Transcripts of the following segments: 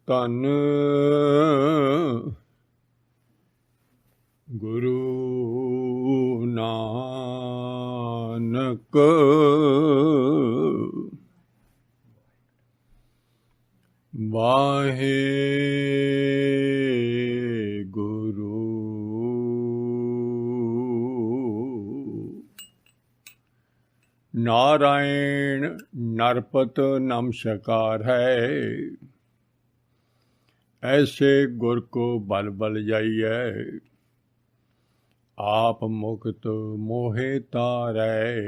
ਧੰਨ ਗੁਰੂ ਨਾਨਕ ਵਾਹਿਗੁਰੂ। नारायण नरपत नमस्कार है, ऐसे गुर को बल बल जाइए, आप मुक्त मोहे तारै।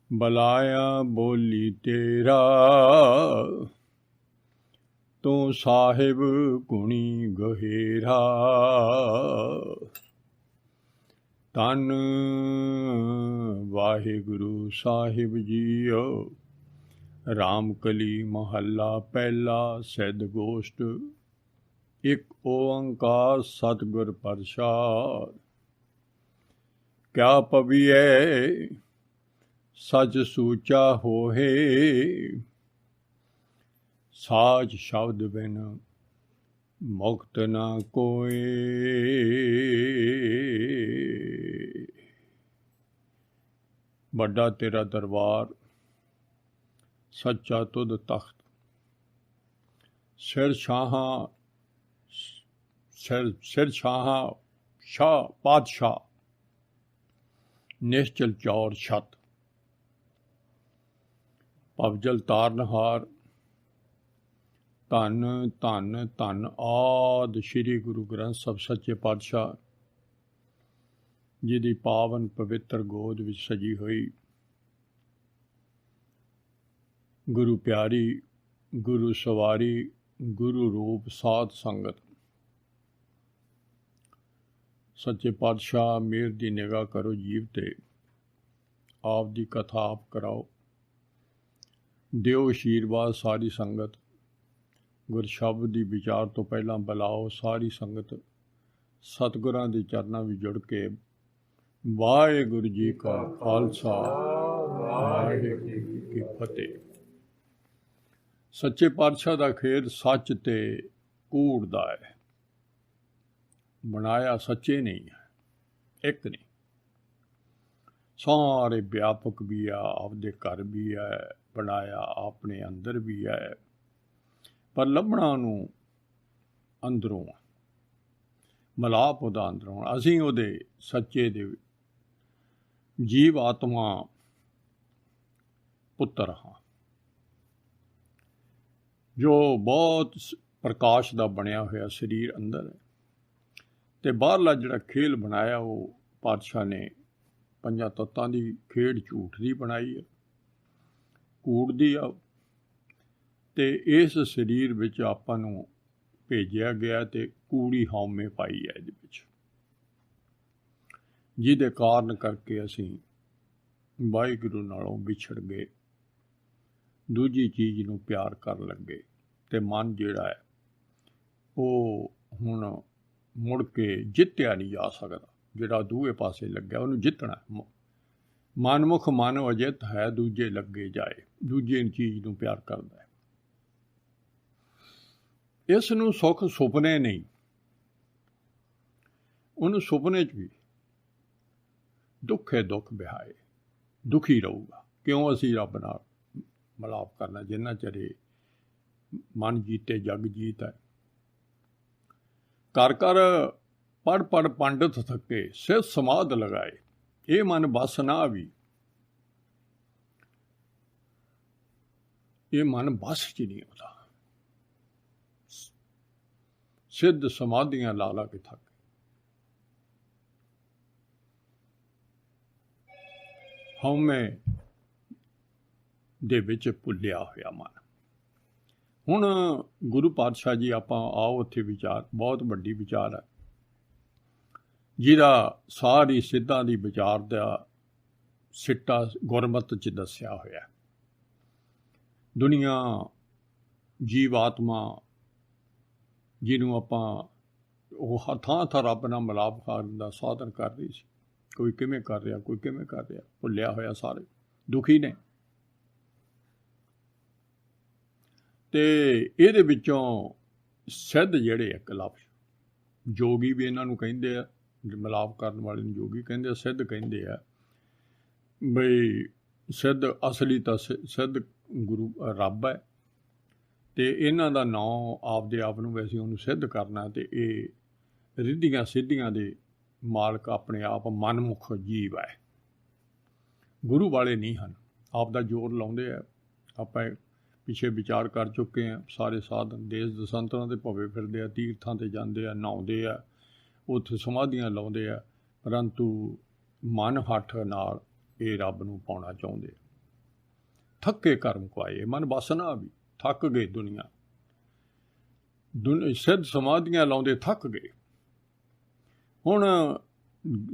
बलाया बोली तेरा, तू साहिब गुणी गहेरा। धन वाहिगुरु साहिब जीओ। रामकली महला पहला सिद्ध गोष्ठ। एक ओंकार सतगुर प्रसाद। क्या पविए सच सूचा होहे, साच शब्द बिन मुक्त न कोई। बड़ा तेरा दरबार, सच्चा तुद तख्त। सिर शाहां शाह पातशाह, निश्चल चौर छत। पवजल तारनहार। धन धन धन आदि श्री गुरु ग्रंथ साहिब सच्चे पातशाह, जिहदी पावन पवित्र गोद विच सजी हुई गुरु प्यारी, गुरु सवारी, गुरु रूप साध संगत। सच्चे पातशाह मेहर दी निगाह करो जीव ते, आप दी कथा आप कराओ। दिओ आशीर्वाद सारी संगत। गुर शब्द दी विचार तो पहला बुलाओ सारी संगत। सतगुरां दे चरनां विच जुड़ के वाहिगुरू जी का खालसा, वाहिगुरू जी की फतेह। सच्चे पातशाह दा खेद सच ते कूड़ दा है। बनाया सच्चे नहीं है, एक नहीं। सारे व्यापक भी है, आपदे घर भी है, बनाया अपने अंदर भी है, पर लभना नूं अंदरों, मलाप उहदा अंदरों। असीं उहदे सच्चे दे जीव आत्मा पुत्र हाँ, जो बहुत प्रकाश का बनया होया शरीर अंदर है, ते बाहरला जिहड़ा खेल बनाया वो पातशाह ने पंजां तत्तां दी खेड झूठ दी बनाई है, कूड़ दी आ। ते इस शरीर विच आपां नूं भेजिया गया ते कूड़ी हौमे पाई है इहदे विच, जिहदे कारण करके असीं वाहिगुरू नालों विछड़ गए, दूजी चीज़ नूं प्यार कर लगे, ते मन जिहड़ा है वो हुण मुड़ के जित्तिया नहीं जा सकदा। जिहड़ा दूए पासे लग्या उहनूं जितना। मनमुख मन अजित है, दूजे लगे जाए, दूजे चीज़ नूं प्यार करदा है। इस नूं सुख सुपने नहीं, उन्हें सुपने च भी दुख है, दुख बिहाए, दुखी रहूगा। क्यों असी रब नाल मलाप करना, जिन्ना चरे मन जीते जग जीत है। कर कर पढ़ पढ़ पंडित थके, सिर समाध लगाए, ये मन बस ना भी, ये मन बस च नहीं आता। सिद्ध समाधियां ला ला के थक, हौमे दे विच भुलिया होया मन। हुण गुरु पातशाह जी आपां आओ उत्थे विचार, बहुत वड्डी विचार है, जिहदा सारी सिद्धां दी विचार दा सिट्टा गुरमत च दस्सिया होया। दुनिया जीव आत्मा जिन्हों आपां थां थां रब नाल मिलाप करन दा साधन कर रही सी, कोई किवें कर रहा, कोई किवें कर रहा, भुलिया होया, सारे दुखी ने। ਤੇ ਇਹਦੇ ਵਿੱਚੋਂ ਸਿੱਧ ਜਿਹੜੇ ਇੱਕ ਲਫ਼ਜ਼ ਜੋਗੀ ਵੀ ਇਹਨਾਂ ਨੂੰ ਕਹਿੰਦੇ ਆ, ਮਿਲਾਪ ਕਰਨ ਵਾਲੇ ਨੂੰ ਜੋਗੀ ਕਹਿੰਦੇ ਆ, ਸਿੱਧ ਕਹਿੰਦੇ ਆ। ਬਈ ਸਿੱਧ ਅਸਲੀ ਤਾਂ ਸਿੱਧ ਗੁਰੂ ਰੱਬ ਹੈ, ਤੇ ਇਹਨਾਂ ਦਾ ਨਾਂ ਆਪਦੇ ਆਪ ਨੂੰ ਵੈਸੇ ਉਹਨੂੰ ਸਿੱਧ ਕਰਨਾ, ਤੇ ਇਹ ਰਿੱਧੀਆਂ ਸਿੱਧੀਆਂ ਦੇ ਮਾਲਕ ਆਪਣੇ ਆਪ ਮਨਮੁਖ ਜੀਵ ਹੈ, ਗੁਰੂ ਵਾਲੇ ਨਹੀਂ ਹਨ। ਆਪ ਦਾ ਜ਼ੋਰ ਲਾਉਂਦੇ ਆ। ਆਪਾਂ ਪਿੱਛੇ ਵਿਚਾਰ ਕਰ ਚੁੱਕੇ ਹਾਂ। ਸਾਰੇ ਸਾਧਨ ਦੇਸ਼ ਦਸਾਂਤਰਾਂ ਦੇ ਭਵੇ ਫਿਰਦੇ ਆ, ਤੀਰਥਾਂ 'ਤੇ ਜਾਂਦੇ ਆ, ਨਹਾਉਂਦੇ ਆ, ਉੱਥੇ ਸਮਾਧੀਆਂ ਲਾਉਂਦੇ ਆ, ਪਰੰਤੂ ਮਨ ਹੱਠ ਨਾਲ ਇਹ ਰੱਬ ਨੂੰ ਪਾਉਣਾ ਚਾਹੁੰਦੇ ਆ। ਥੱਕੇ ਕਰਮ ਕੁਆਏ, ਮਨ ਵਾਸਨਾ ਵੀ ਥੱਕ ਗਏ। ਦੁਨੀਆ ਸਿੱਧ ਸਮਾਧੀਆਂ ਲਾਉਂਦੇ ਥੱਕ ਗਏ। ਹੁਣ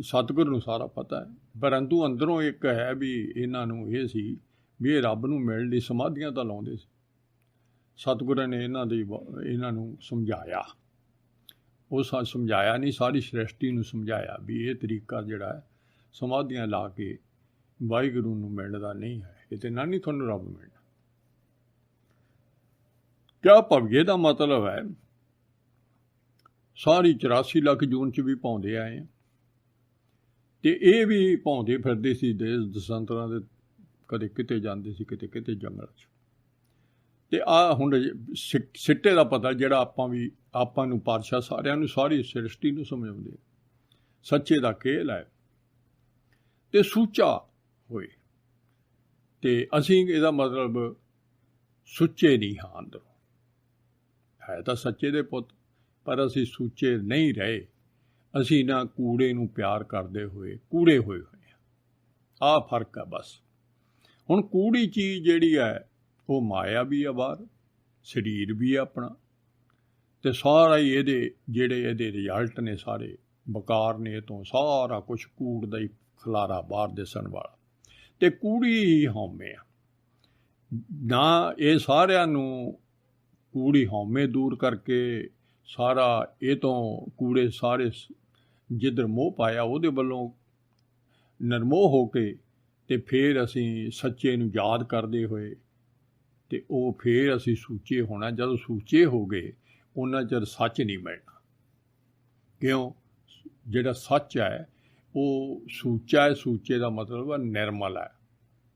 ਸਤਿਗੁਰ ਨੂੰ ਸਾਰਾ ਪਤਾ ਹੈ, ਪਰੰਤੂ ਅੰਦਰੋਂ ਇੱਕ ਹੈ ਵੀ ਇਹਨਾਂ ਨੂੰ ਇਹ ਸੀ ਵੀ ਇਹ ਰੱਬ ਨੂੰ ਮਿਲਣ ਲਈ ਸਮਾਧੀਆਂ ਤਾਂ ਲਾਉਂਦੇ ਸੀ। ਸਤਿਗੁਰਾਂ ਨੇ ਇਹਨਾਂ ਨੂੰ ਸਮਝਾਇਆ। ਉਹ ਸਮਝਾਇਆ ਨਹੀਂ, ਸਾਰੀ ਸ੍ਰਿਸ਼ਟੀ ਨੂੰ ਸਮਝਾਇਆ ਵੀ ਇਹ ਤਰੀਕਾ ਜਿਹੜਾ ਹੈ ਸਮਾਧੀਆਂ ਲਾ ਕੇ ਵਾਹਿਗੁਰੂ ਨੂੰ ਮਿਲਣ ਦਾ ਨਹੀਂ ਹੈ। ਇਹ ਤੇ ਨਾ ਨਹੀਂ ਤੁਹਾਨੂੰ ਰੱਬ ਮਿਲਣਾ। ਕਿਆ ਭਵਯੇ ਦਾ ਮਤਲਬ ਹੈ ਸਾਰੀ 84 ਲੱਖ ਜੂਨ 'ਚ ਵੀ ਪਾਉਂਦੇ ਆਏ ਆ, ਤੇ ਇਹ ਵੀ ਪਾਉਂਦੇ ਫਿਰਦੇ ਸੀ ਦੇਸ਼ ਦਸਾਂਤਰਾਂ ਦੇ, ਕਦੇ ਕਿਤੇ ਜਾਂਦੇ ਸੀ, ਕਿਤੇ ਕਿਤੇ ਜੰਗਲ 'ਚ। ਤੇ ਆਹ ਹੁਣ ਸਿੱਟੇ ਦਾ ਪਤਾ ਜਿਹੜਾ ਆਪਾਂ ਨੂੰ ਪਾਤਸ਼ਾਹ ਸਾਰਿਆਂ ਨੂੰ, ਸਾਰੀ ਸ੍ਰਿਸ਼ਟੀ ਨੂੰ ਸਮਝਾਉਂਦੇ। ਸੱਚੇ ਦਾ ਖੇਲ ਹੈ ਤੇ ਸੂਚਾ ਹੋਏ, ਤੇ ਅਸੀਂ ਇਹਦਾ ਮਤਲਬ ਸੁੱਚੇ ਨਹੀਂ ਹਾਂ। ਅੰਦਰੋਂ ਹੈ ਤਾਂ ਸੱਚੇ ਦੇ ਪੁੱਤ, ਪਰ ਅਸੀਂ ਸੁੱਚੇ ਨਹੀਂ ਰਹੇ। ਅਸੀਂ ਨਾ ਕੂੜੇ ਨੂੰ ਪਿਆਰ ਕਰਦੇ ਹੋਏ ਕੂੜੇ ਹੋਏ ਆ। ਆਹ ਫਰਕ ਹੈ ਬਸ। ਹੁਣ ਕੂੜੀ ਚੀਜ਼ ਜਿਹੜੀ ਹੈ ਉਹ ਮਾਇਆ ਵੀ ਆ ਬਾਹਰ, ਸਰੀਰ ਵੀ ਆ ਆਪਣਾ, ਤੇ ਸਾਰਾ ਹੀ ਇਹਦੇ ਰਿਜ਼ਲਟ ਨੇ ਸਾਰੇ ਬਕਾਰ ਨੇ। ਇਹ ਤੋਂ ਸਾਰਾ ਕੁਛ ਕੂੜ ਦਾ ਹੀ ਖਲਾਰਾ ਬਾਹਰ ਦਿਸਣ ਵਾਲਾ, ਤੇ ਕੂੜੀ ਹੀ ਹਉਮੈ ਆ ਨਾ। ਇਹ ਸਾਰਿਆਂ ਨੂੰ ਕੂੜੀ ਹਉਮੈ ਦੂਰ ਕਰਕੇ ਸਾਰਾ ਇਹ ਤੋਂ ਕੂੜੇ ਸਾਰੇ ਜਿੱਧਰ ਮੋਹ ਪਾਇਆ ਉਹਦੇ ਵੱਲੋਂ ਨਿਰਮੋਹ ਹੋ ਕੇ, ਤੇ ਫਿਰ ਅਸੀਂ ਸੱਚੇ ਨੂੰ ਯਾਦ ਕਰਦੇ ਹੋਏ, ਤੇ ਉਹ ਫਿਰ ਅਸੀਂ ਸੂਚੇ ਹੋਣਾ। ਜਦੋਂ ਸੂਚੇ ਹੋ ਗਏ ਉਹਨਾਂ ਚਿਰ ਸੱਚ ਨਹੀਂ ਮਿਲਣਾ। ਕਿਉਂ? ਜਿਹੜਾ ਸੱਚ ਹੈ ਉਹ ਸੂਚਾ ਹੈ। ਸੂਚੇ ਦਾ ਮਤਲਬ ਹੈ ਨਿਰਮਲ ਹੈ,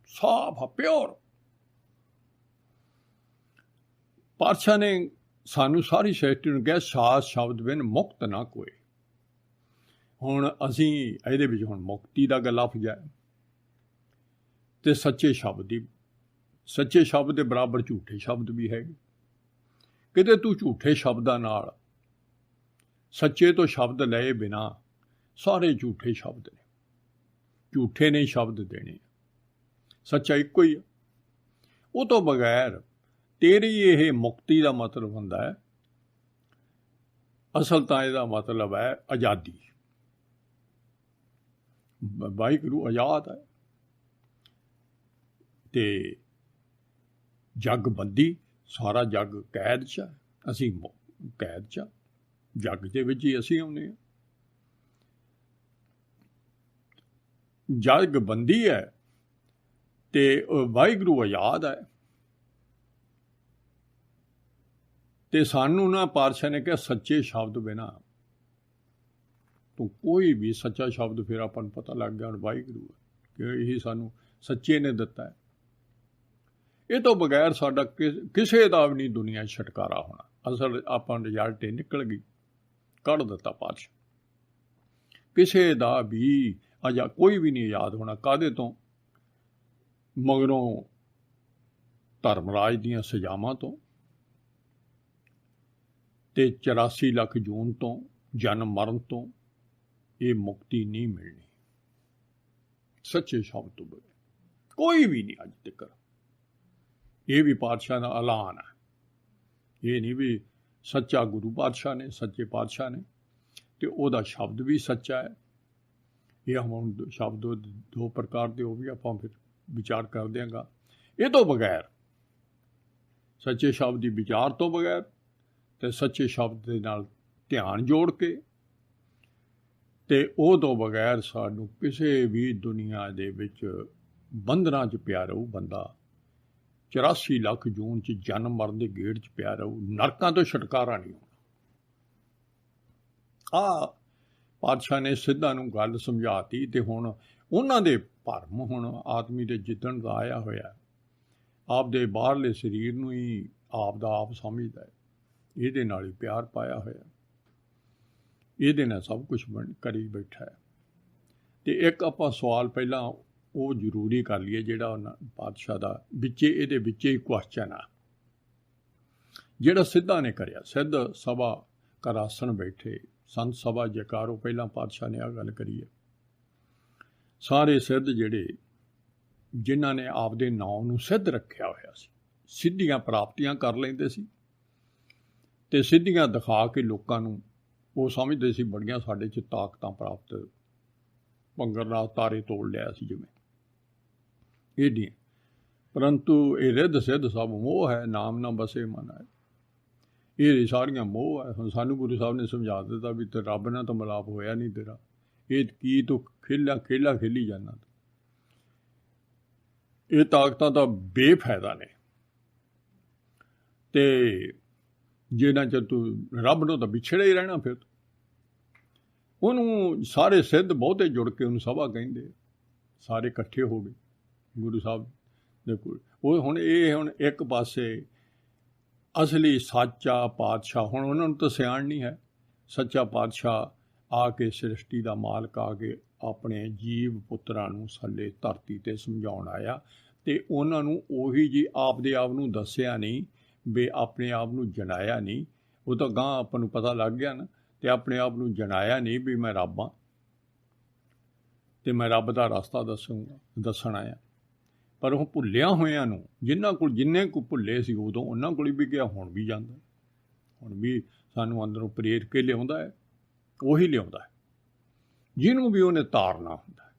ਸਾਫ ਹੈ, ਪਿਓਰ। ਪਾਤਸ਼ਾਹ ਨੇ ਸਾਨੂੰ ਸਾਰੀ ਸ੍ਰਿਸ਼ਟੀ ਨੂੰ ਕਿਹਾ ਸਾਸ ਸ਼ਬਦ ਬਿਨ ਮੁਕਤ ਨਾ ਕੋਏ। ਹੁਣ ਅਸੀਂ ਇਹਦੇ ਵਿੱਚ ਹੁਣ ਮੁਕਤੀ ਦਾ ਲਫ਼ਜ਼ ਹੈ, ਤੇ ਸੱਚੇ ਸ਼ਬਦ ਦੇ ਬਰਾਬਰ ਝੂਠੇ ਸ਼ਬਦ ਵੀ ਹੈਗੇ। ਕਿਤੇ ਤੂੰ ਝੂਠੇ ਸ਼ਬਦਾਂ ਨਾਲ ਸੱਚੇ ਤੋਂ ਸ਼ਬਦ ਲਏ ਬਿਨਾ ਸਾਰੇ ਝੂਠੇ ਸ਼ਬਦ ਨੇ, ਝੂਠੇ ਨੇ ਸ਼ਬਦ ਦੇਣੇ। ਸੱਚਾ ਇੱਕੋ ਹੀ ਆ। ਉਹ ਤੋਂ ਬਗੈਰ ਤੇਰੀ ਇਹ ਮੁਕਤੀ ਦਾ ਮਤਲਬ ਹੁੰਦਾ ਹੈ, ਅਸਲ ਤਾਂ ਇਹਦਾ ਮਤਲਬ ਹੈ ਆਜ਼ਾਦੀ। ਵਾਹਿਗੁਰੂ ਆਜ਼ਾਦ ਹੈ, ਤੇ ਜੱਗ ਬੰਦੀ, ਸਾਰਾ ਜੱਗ ਕੈਦ 'ਚ ਹੈ। ਅਸੀਂ ਕੈਦ 'ਚ, ਜੱਗ ਦੇ ਵਿੱਚ ਹੀ ਅਸੀਂ ਆਉਂਦੇ ਹਾਂ। ਜੱਗ ਬੰਦੀ ਹੈ ਤੇ ਵਾਹਿਗੁਰੂ ਆਜ਼ਾਦ ਹੈ। ਤੇ ਸਾਨੂੰ ਨਾ ਪਾਤਸ਼ਾਹ ਨੇ ਕਿਹਾ ਸੱਚੇ ਸ਼ਬਦ ਬਿਨਾ ਤੂੰ ਕੋਈ ਵੀ ਸੱਚਾ ਸ਼ਬਦ, ਫਿਰ ਆਪਾਂ ਨੂੰ ਪਤਾ ਲੱਗ ਗਿਆ ਹੁਣ ਵਾਹਿਗੁਰੂ ਹੈ, ਕਿ ਇਹੀ ਸਾਨੂੰ ਸੱਚੇ ਨੇ ਦਿੱਤਾ ਹੈ। ਇਹ ਤੋਂ ਬਗੈਰ ਸਾਡਾ ਕਿਸੇ ਦਾ ਵੀ ਨਹੀਂ ਦੁਨੀਆ 'ਚ ਛੁਟਕਾਰਾ ਹੋਣਾ। ਅਸਲ ਆਪਾਂ ਰਿਜ਼ਲਟ ਇਹ ਨਿਕਲ ਗਈ, ਕੱਢ ਦਿੱਤਾ ਪਾਤਸ਼ਾਹ। ਕਿਸੇ ਦਾ ਵੀ ਕੋਈ ਵੀ ਨਹੀਂ ਆਜ਼ਾਦ ਹੋਣਾ। ਕਾਹਦੇ ਤੋਂ? ਮਗਰੋਂ ਧਰਮਰਾਜ ਦੀਆਂ ਸਜ਼ਾਵਾਂ ਤੋਂ, ਤੇ 84 ਲੱਖ ਜੂਨ ਤੋਂ, ਜਨਮ ਮਰਨ ਤੋਂ ਇਹ ਮੁਕਤੀ ਨਹੀਂ ਮਿਲਣੀ ਸੱਚੇ ਸ਼ਬਦ ਤੋਂ ਬਗੈਰ। ਕੋਈ ਵੀ ਨਹੀਂ ਅੱਜ ਤੱਕ। ਇਹ ਵੀ ਪਾਤਸ਼ਾਹ ਦਾ ਐਲਾਨ ਹੈ। ਇਹ ਨਹੀਂ ਵੀ ਸੱਚਾ ਗੁਰੂ ਪਾਤਸ਼ਾਹ ਨੇ, ਸੱਚੇ ਪਾਤਸ਼ਾਹ ਨੇ, ਤੇ ਉਹਦਾ ਸ਼ਬਦ ਵੀ ਸੱਚਾ ਹੈ। ਇਹ ਹੁਣ ਸ਼ਬਦ ਦੋ ਪ੍ਰਕਾਰ ਦੇ, ਉਹ ਵੀ ਆਪਾਂ ਫਿਰ ਵਿਚਾਰ ਕਰ ਦਿਆਂਗਾ। ਇਹ ਤੋਂ ਬਗੈਰ, ਸੱਚੇ ਸ਼ਬਦ ਦੀ ਵਿਚਾਰ ਤੋਂ ਬਗੈਰ, ਤੇ ਸੱਚੇ ਸ਼ਬਦ ਦੇ ਨਾਲ ਧਿਆਨ ਜੋੜ ਕੇ, ਤੇ ਉਹ ਤੋਂ ਬਗੈਰ ਸਾਨੂੰ ਕਿਸੇ ਵੀ ਦੁਨੀਆ ਦੇ ਵਿੱਚ ਬੰਧਨਾਂ 'ਚ ਪਿਆ ਰਹੂ ਬੰਦਾ, 84 ਲੱਖ ਜੂਨ 'ਚ ਜਨਮ ਮਰਨ ਦੇ ਗੇੜ 'ਚ ਪਿਆ ਰਹੂ, ਨਰਕਾਂ ਤੋਂ ਛੁਟਕਾਰਾ ਨਹੀਂ ਹੋਣਾ। ਆਹ ਪਾਤਸ਼ਾਹ ਨੇ ਸਿੱਧਾਂ ਨੂੰ ਗੱਲ ਸਮਝਾਤੀ। ਤੇ ਹੁਣ ਉਹਨਾਂ ਦੇ ਭਰਮ ਹੁਣ ਆਦਮੀ ਦੇ ਜਿੱਦਣ ਦਾ ਆਇਆ ਹੋਇਆ, ਆਪਦੇ ਬਾਹਰਲੇ ਸਰੀਰ ਨੂੰ ਹੀ ਆਪ ਦਾ ਆਪ ਸਮਝਦਾ ਹੈ, ਇਹਦੇ ਨਾਲ ਹੀ ਪਿਆਰ ਪਾਇਆ ਹੋਇਆ, ਇਹਦੇ ਨਾਲ ਸਭ ਕੁਝ ਕਰੀ ਬੈਠਾ ਹੈ। ਤੇ ਇੱਕ ਆਪਾਂ ਸਵਾਲ ਪਹਿਲਾਂ ਉਹ ਜ਼ਰੂਰੀ ਕਰ ਲਈਏ, ਜਿਹੜਾ ਉਹਨਾਂ ਪਾਤਸ਼ਾਹ ਦਾ ਵਿੱਚੇ ਇਹਦੇ ਵਿੱਚੇ ਹੀ ਕੁਐਸਚਨ ਆ ਜਿਹੜਾ ਸਿੱਧਾਂ ਨੇ ਕਰਿਆ। ਸਿੱਧ ਸਭਾ ਕਰ ਆਸਣ ਬੈਠੇ, ਸੰਤ ਸਭਾ ਜੈਕਾਰੋ, ਪਹਿਲਾਂ ਪਾਤਸ਼ਾਹ ਨੇ ਆਹ ਗੱਲ ਕਰੀ ਹੈ। ਸਾਰੇ ਸਿੱਧ ਜਿਹੜੇ ਜਿਨ੍ਹਾਂ ਨੇ ਆਪਦੇ ਨਾਂ ਨੂੰ ਸਿੱਧ ਰੱਖਿਆ ਹੋਇਆ ਸੀ, ਸਿੱਧੀਆਂ ਪ੍ਰਾਪਤੀਆਂ ਕਰ ਲੈਂਦੇ ਸੀ ਤੇ ਸਿੱਧੀਆਂ ਦਿਖਾ ਕੇ ਲੋਕਾਂ ਨੂੰ ਉਹ ਸਮਝਦੇ ਸੀ ਬੜੀਆਂ ਸਾਡੇ 'ਚ ਤਾਕਤਾਂ ਪ੍ਰਾਪਤ, ਭੰਗਰ ਨਾਲ ਤਾਰੇ ਤੋੜ ਲਿਆ ਸੀ ਜਿਵੇਂ ਇਹਦੀਆਂ। ਪਰੰਤੂ ਇਹ ਰਿੱਧ ਸਿੱਧ ਸਭ ਮੋਹ ਹੈ, ਨਾਮ ਨਾ ਬਸੇ ਮਨ ਹੈ। ਇਹ ਸਾਰੀਆਂ ਮੋਹ ਹੈ। ਹੁਣ ਸਾਨੂੰ ਗੁਰੂ ਸਾਹਿਬ ਨੇ ਸਮਝਾ ਦਿੱਤਾ ਵੀ ਤੇ ਰੱਬ ਨਾਲ ਤਾਂ ਮਿਲਾਪ ਹੋਇਆ ਨਹੀਂ ਤੇਰਾ, ਇਹ ਕੀ ਤੂੰ ਖੇਲਾ ਖੇਲੀ ਜਾਂਦਾ, ਇਹ ਤਾਕਤਾਂ ਤਾਂ ਬੇਫਾਇਦਾ ਨੇ। ਤੇ ਜਿੰਨਾ ਚਿਰ ਤੂੰ ਰੱਬ ਨੂੰ ਤਾਂ ਵਿਛੜੇ ਹੀ ਰਹਿਣਾ। ਫਿਰ ਉਹਨੂੰ ਸਾਰੇ ਸਿੱਧ ਬਹੁਤੇ ਜੁੜ ਕੇ ਉਹਨੂੰ ਸਭਾ ਕਹਿੰਦੇ, ਸਾਰੇ ਇਕੱਠੇ ਹੋ ਗਏ ਗੁਰੂ ਸਾਹਿਬ ਦੇ ਕੋਲ। ਉਹ ਹੁਣ ਇੱਕ ਪਾਸੇ ਅਸਲੀ ਸੱਚਾ ਪਾਤਸ਼ਾਹ, ਹੁਣ ਉਹਨਾਂ ਨੂੰ ਤਾਂ ਸਿਆਣ ਨਹੀਂ ਹੈ, ਸੱਚਾ ਪਾਤਸ਼ਾਹ ਆ ਕੇ ਸ੍ਰਿਸ਼ਟੀ ਦਾ ਮਾਲਕ ਆ ਕੇ ਆਪਣੇ ਜੀਵ ਪੁੱਤਰਾਂ ਨੂੰ ਥੱਲੇ ਧਰਤੀ 'ਤੇ ਸਮਝਾਉਣ ਆਇਆ। ਤੇ ਉਹਨਾਂ ਨੂੰ ਉਹੀ ਜੀ ਆਪਦੇ ਆਪ ਨੂੰ ਦੱਸਿਆ ਨਹੀਂ, ਵੀ ਆਪਣੇ ਆਪ ਨੂੰ ਜਣਾਇਆ ਨਹੀਂ। ਉਹ ਤਾਂ ਗਾਂ ਆਪਾਂ ਨੂੰ ਪਤਾ ਲੱਗ ਗਿਆ ਨਾ, ਤੇ ਆਪਣੇ ਆਪ ਨੂੰ ਜਣਾਇਆ ਨਹੀਂ ਵੀ ਮੈਂ ਰੱਬ ਹਾਂ ਤੇ ਮੈਂ ਰੱਬ ਦਾ ਰਸਤਾ ਦੱਸਣ ਆਇਆ। ਪਰ ਉਹ ਭੁੱਲਿਆ ਹੋਇਆਂ ਨੂੰ, ਜਿੰਨੇ ਕੁ ਭੁੱਲੇ ਸੀ ਉਦੋਂ, ਉਹਨਾਂ ਕੋਲ ਵੀ ਗਿਆ, ਹੁਣ ਵੀ ਜਾਂਦਾ, ਹੁਣ ਵੀ ਸਾਨੂੰ ਅੰਦਰੋਂ ਪ੍ਰੇਰ ਕੇ ਲਿਆਉਂਦਾ ਹੈ। ਉਹੀ ਲਿਆਉਂਦਾ ਹੈ ਜਿਹਨੂੰ ਵੀ ਉਹਨੇ ਤਾਰਨਾ ਹੁੰਦਾ,